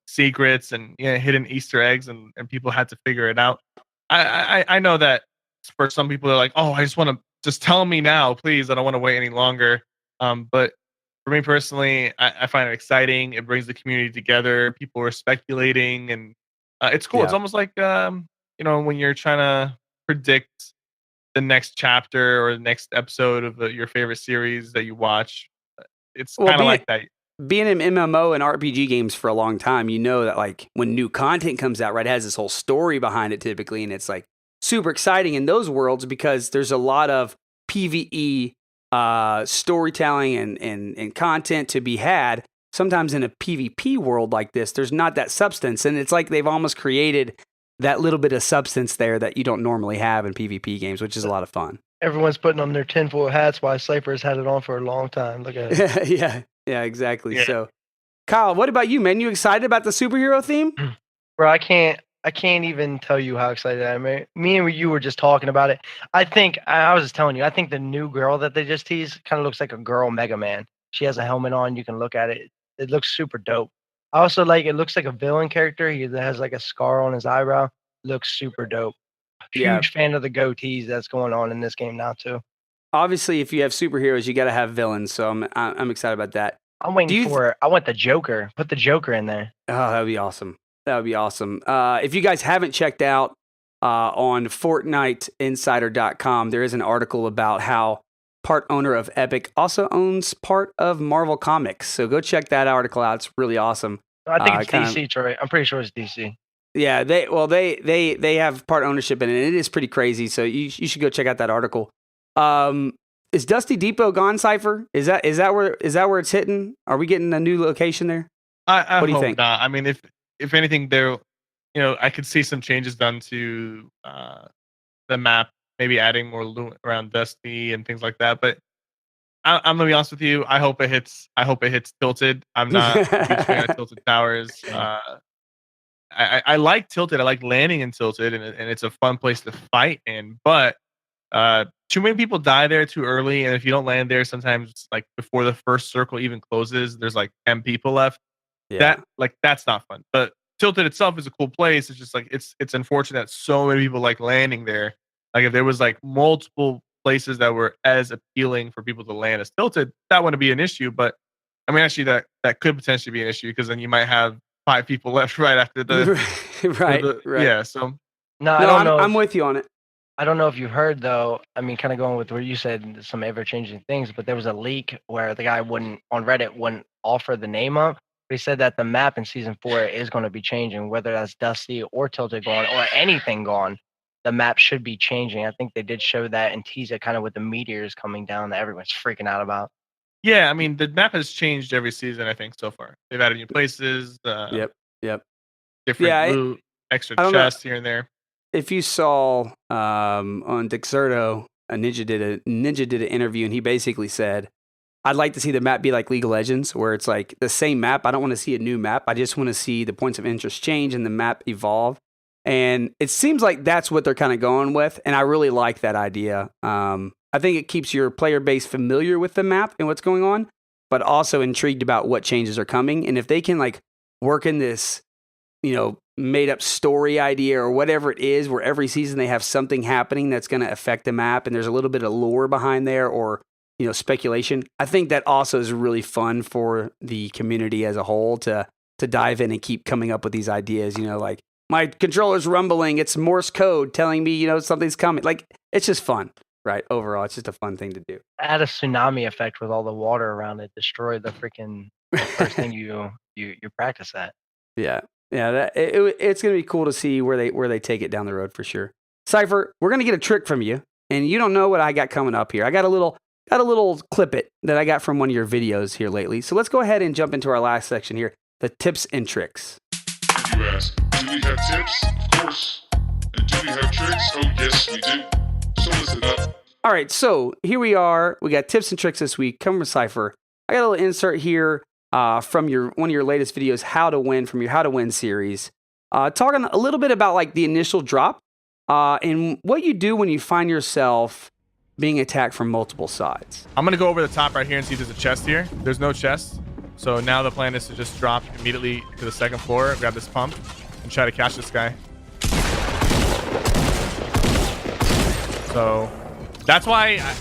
Speaker 4: secrets and hidden Easter eggs, and people had to figure it out. I know that for some people they're like, oh, I just want to just tell me now, please. I don't want to wait any longer. But for me personally, I find it exciting. It brings the community together. People are speculating, and it's cool.
Speaker 2: Yeah.
Speaker 4: It's almost like when you're trying to predict the next chapter or the next episode of your favorite series that you watch. It's kind of like that.
Speaker 2: Being in MMO and RPG games for a long time, you know that like when new content comes out, right, it has this whole story behind it typically, and it's like super exciting in those worlds because there's a lot of PvE storytelling and content to be had. Sometimes in a PvP world like this, there's not that substance, and it's like they've almost created that little bit of substance there that you don't normally have in PvP games, which is a lot of fun.
Speaker 3: Everyone's putting on their tinfoil hats while Cypher's had it on for a long time. Look at it.
Speaker 2: yeah, exactly.
Speaker 4: Yeah.
Speaker 2: So, Kyle, what about you, man? You excited about the superhero theme?
Speaker 3: Bro, I can't even tell you how excited I am. Me and you were just talking about it. I was just telling you, I think the new girl that they just teased kind of looks like a girl Mega Man. She has a helmet on. You can look at it. It looks super dope. I also it looks like a villain character. He has like a scar on his eyebrow. Looks super dope. Huge fan of the goatees that's going on in this game now too.
Speaker 2: Obviously, if you have superheroes, you got to have villains. So I'm excited about that.
Speaker 3: I'm waiting for it. I want the Joker. Put the Joker in there.
Speaker 2: Oh, that would be awesome. That would be awesome. If you guys haven't checked out on FortniteInsider.com, there is an article about how part owner of Epic also owns part of Marvel Comics. So go check that article out. It's really awesome.
Speaker 3: I think it's DC, Troy. I'm pretty sure it's DC.
Speaker 2: Yeah, they have part ownership in it, and it is pretty crazy. So you should go check out that article. Is Dusty Depot gone, Cypher? Is that where it's hitting? Are we getting a new location there?
Speaker 4: What
Speaker 2: do you think?
Speaker 4: Not. I mean, if anything, there, I could see some changes done to the map, maybe adding more around Dusty and things like that. But I'm gonna be honest with you. I hope it hits Tilted. I'm not a huge fan of Tilted Towers. I like Tilted. I like landing in Tilted, and it's a fun place to fight in. But too many people die there too early, and if you don't land there, sometimes like before the first circle even closes, there's like 10 people left.
Speaker 2: Yeah.
Speaker 4: That's not fun. But Tilted itself is a cool place. It's just like it's unfortunate that so many people like landing there. Like if there was like multiple places that were as appealing for people to land as Tilted, that wouldn't be an issue. But I mean, actually, that could potentially be an issue because then you might have 5 people left right after the
Speaker 2: right.
Speaker 4: Yeah. So
Speaker 3: no, I don't know.
Speaker 2: I'm with you on it.
Speaker 3: I don't know if you heard though. I mean, kind of going with where you said some ever-changing things, but there was a leak where the guy on Reddit wouldn't offer the name up. But he said that the map in season 4 is going to be changing, whether that's Dusty or Tilted gone or anything gone. The map should be changing. I think they did show that and tease it kind of with the meteors coming down that everyone's freaking out about.
Speaker 4: Yeah, I mean, the map has changed every season, I think, so far. They've added new places.
Speaker 2: Yep.
Speaker 4: Different loot, extra chests here and there.
Speaker 2: If you saw on Dexerto, Ninja did an interview, and he basically said, I'd like to see the map be like League of Legends, where it's like the same map. I don't want to see a new map. I just want to see the points of interest change and the map evolve. And it seems like that's what they're kind of going with, and I really like that idea. I think it keeps your player base familiar with the map and what's going on, but also intrigued about what changes are coming. And if they can like work in this, made up story idea or whatever it is, where every season they have something happening that's going to affect the map, and there's a little bit of lore behind there or speculation. I think that also is really fun for the community as a whole to dive in and keep coming up with these ideas. Like my controller's rumbling, it's Morse code telling me something's coming. Like it's just fun. Right. Overall, it's just a fun thing to do.
Speaker 3: Add a tsunami effect with all the water around it. Destroy the freaking first thing you practice at.
Speaker 2: Yeah. It's gonna be cool to see where they take it down the road for sure. Cypher, we're gonna get a trick from you, and you don't know what I got coming up here. I got a little clip it that I got from one of your videos here lately. So let's go ahead and jump into our last section here, the tips and tricks.
Speaker 1: And you ask, do we have tips? Of course. And do we have tricks? Oh yes, we do. So listen up.
Speaker 2: All right, so here we are. We got tips and tricks this week. Come from Cypher. I got a little insert here from one of your latest videos, How to Win, from your How to Win series. Talking a little bit about like the initial drop and what you do when you find yourself being attacked from multiple sides.
Speaker 4: I'm going to go over the top right here and see if there's a chest here. There's no chest. So now the plan is to just drop immediately to the second floor, grab this pump, and try to catch this guy. So that's why,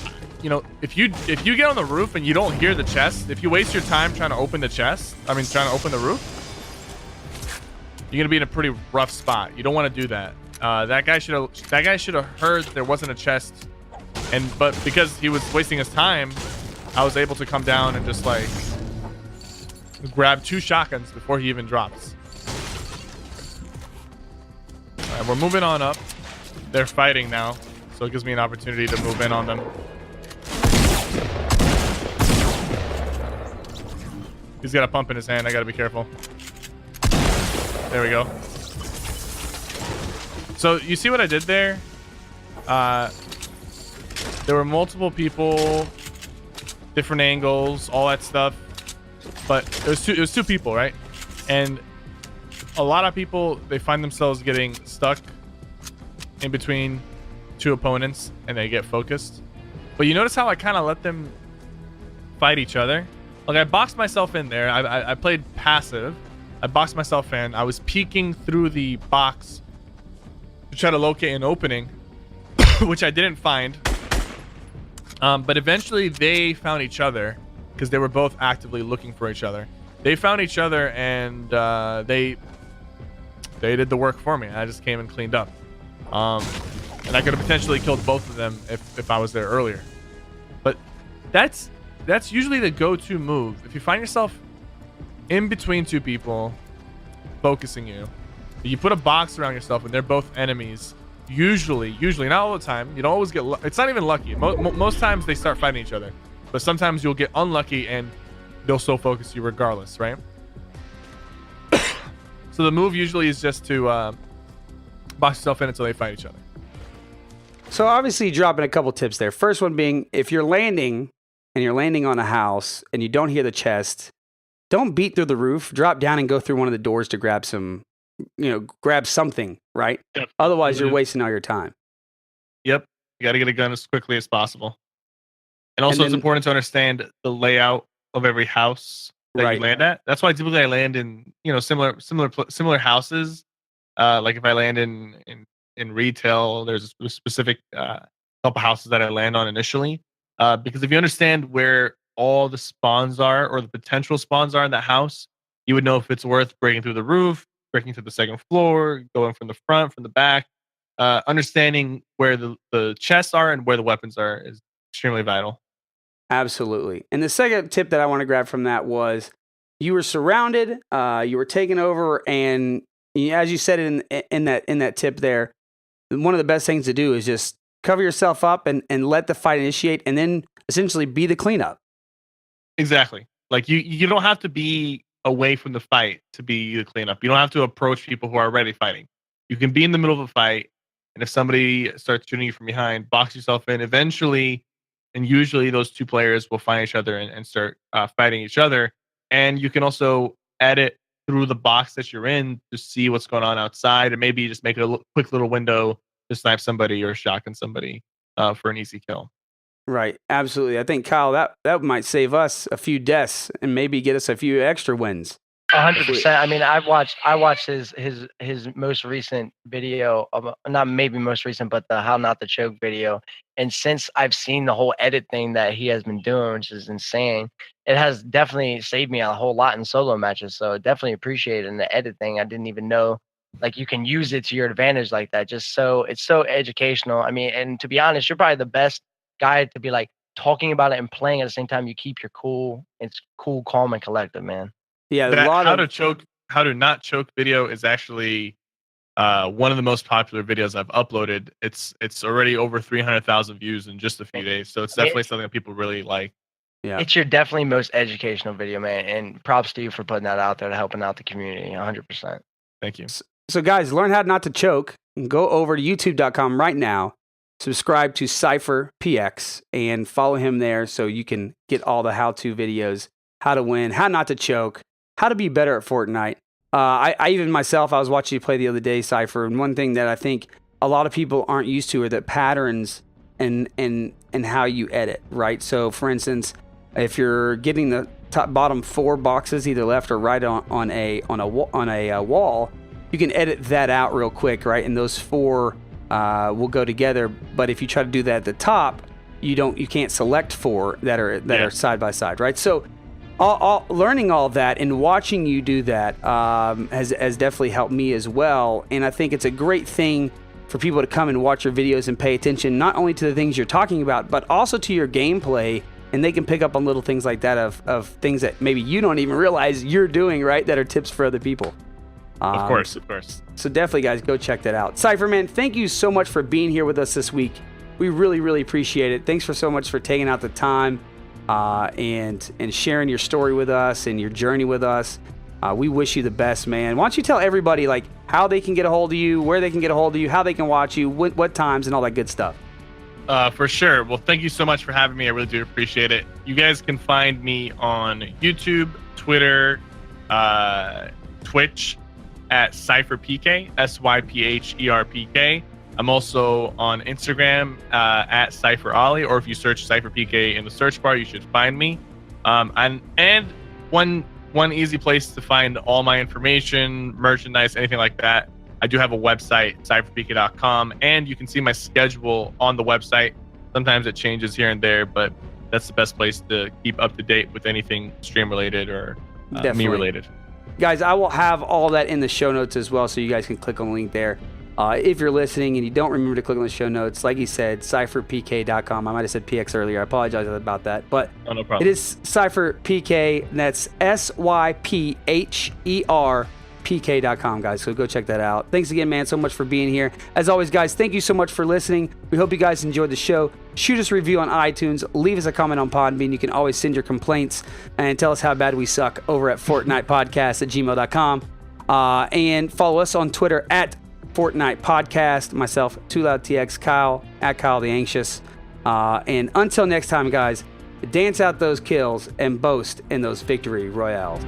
Speaker 4: if you get on the roof and you don't hear the chest, if you waste your time trying to open the roof, you're gonna be in a pretty rough spot. You don't want to do that. That guy should have heard there wasn't a chest, but because he was wasting his time, I was able to come down and just like grab 2 shotguns before he even drops. All right, we're moving on up. they're fighting now, so it gives me an opportunity to move in on them. He's got a pump in his hand. I gotta be careful. There we go. So you see what I did there? There were multiple people, different angles, all that stuff. But it was two people, right? And a lot of people, they find themselves getting stuck in between two opponents and they get focused. But you notice how I kind of let them fight each other? Like I boxed myself in there. I played passive. I boxed myself in. I was peeking through the box to try to locate an opening, which I didn't find. But eventually they found each other because they were both actively looking for each other. They found each other and they did the work for me. I just came and cleaned up. And I could have potentially killed both of them if I was there earlier. But that's usually the go-to move. If you find yourself in between two people focusing you, you put a box around yourself and they're both enemies. Usually, not all the time. You don't always get. It's not even lucky. Most times they start fighting each other, but sometimes you'll get unlucky and they'll still focus you regardless, right? So the move usually is just to box yourself in until they fight each other.
Speaker 2: So obviously, dropping a couple tips there. First one being, if you're landing and you're landing on a house and you don't hear the chest, don't beat through the roof. Drop down and go through one of the doors to grab some. Grab something, right?
Speaker 4: Yep.
Speaker 2: Otherwise, you're wasting all your time.
Speaker 4: Yep. You got to get a gun as quickly as possible. And also, it's important to understand the layout of every house that you land at. That's why typically I land in, similar houses. Like if I land in retail, there's a specific couple houses that I land on initially. Because if you understand where all the spawns are or the potential spawns are in that house, you would know if it's worth breaking through the roof, breaking to the second floor, going from the front, from the back. Understanding where the chests are and where the weapons are is extremely vital.
Speaker 2: Absolutely. And the second tip that I want to grab from that was you were surrounded, you were taken over, and as you said in that tip there, one of the best things to do is just cover yourself up and let the fight initiate, and then essentially be the cleanup.
Speaker 4: Exactly. Like you don't have to be away from the fight to be the cleanup. You don't have to approach people who are already fighting. You can be in the middle of a fight, and if somebody starts shooting you from behind, box yourself in. Eventually, and usually those two players will find each other and start fighting each other. And you can also edit through the box that you're in to see what's going on outside, and maybe just make a quick little window to snipe somebody or shotgun somebody for an easy kill.
Speaker 2: Right, absolutely. I think Kyle, that might save us a few deaths and maybe get us a few extra wins.
Speaker 3: 100%. I mean, I watched his most recent video of, not maybe most recent, but the How Not to Choke video. And since I've seen the whole edit thing that he has been doing, which is insane, it has definitely saved me a whole lot in solo matches. So definitely appreciate it. And the edit thing, I didn't even know like you can use it to your advantage like that. It's so educational. I mean, and to be honest, you're probably the best guy to be like talking about it and playing at the same time. You keep your cool. It's cool, calm, and collected, man.
Speaker 2: Yeah,
Speaker 4: how to not choke video is actually one of the most popular videos I've uploaded. It's already over 300,000 views in just a few days, so it's definitely something that people really like.
Speaker 3: Yeah, it's your definitely most educational video, man. And props to you for putting that out there, to helping out the community. 100%.
Speaker 4: Thank you.
Speaker 2: So guys, learn how not to choke. Go over to youtube.com right now. Subscribe to SypherPK and follow him there so you can get all the how-to videos, how to win, how not to choke, how to be better at Fortnite. I even myself, I was watching you play the other day, Cypher, and one thing that I think a lot of people aren't used to are the patterns and how you edit, right? So, for instance, if you're getting the bottom 4 boxes, either left or right on a wall, you can edit that out real quick, right? And those 4 will go together. But if you try to do that at the top, you can't select 4 that are side by side, right? So. Learning all that and watching you do that has definitely helped me as well. And I think it's a great thing for people to come and watch your videos and pay attention not only to the things you're talking about, but also to your gameplay. And they can pick up on little things like that of things that maybe you don't even realize you're doing, right? That are tips for other people.
Speaker 4: Of course.
Speaker 2: So definitely, guys, go check that out. Cypher, man, thank you so much for being here with us this week. We really, really appreciate it. Thanks so much for taking out the time and sharing your story with us and your journey with us. We wish you the best, man. Why don't you tell everybody like how they can get a hold of you, where they can get a hold of you, how they can watch you, what times, and all that good stuff.
Speaker 4: For sure. Well, thank you so much for having me. I really do appreciate it. You guys can find me on YouTube, Twitter, Twitch at SypherPK, SypherPK. I'm also on Instagram at CypherOllie, or if you search CypherPK in the search bar, you should find me. And one easy place to find all my information, merchandise, anything like that, I do have a website, SypherPK.com, and you can see my schedule on the website. Sometimes it changes here and there, but that's the best place to keep up to date with anything stream related or me related.
Speaker 2: Guys, I will have all that in the show notes as well, so you guys can click on the link there. If you're listening and you don't remember to click on the show notes, like he said, SypherPK.com. I might have said PX earlier. I apologize about that. But
Speaker 4: no problem.
Speaker 2: It is SypherPK, and that's SypherPK.com, guys. So go check that out. Thanks again, man, so much for being here. As always, guys, thank you so much for listening. We hope you guys enjoyed the show. Shoot us a review on iTunes. Leave us a comment on Podbean. You can always send your complaints and tell us how bad we suck over at FortnitePodcast@gmail.com. And follow us on Twitter at Fortnite Podcast, myself, TwoLoud, Kyle, at KyleTHEAnXiouz. And until next time, guys, dance out those kills and boast in those victory royales.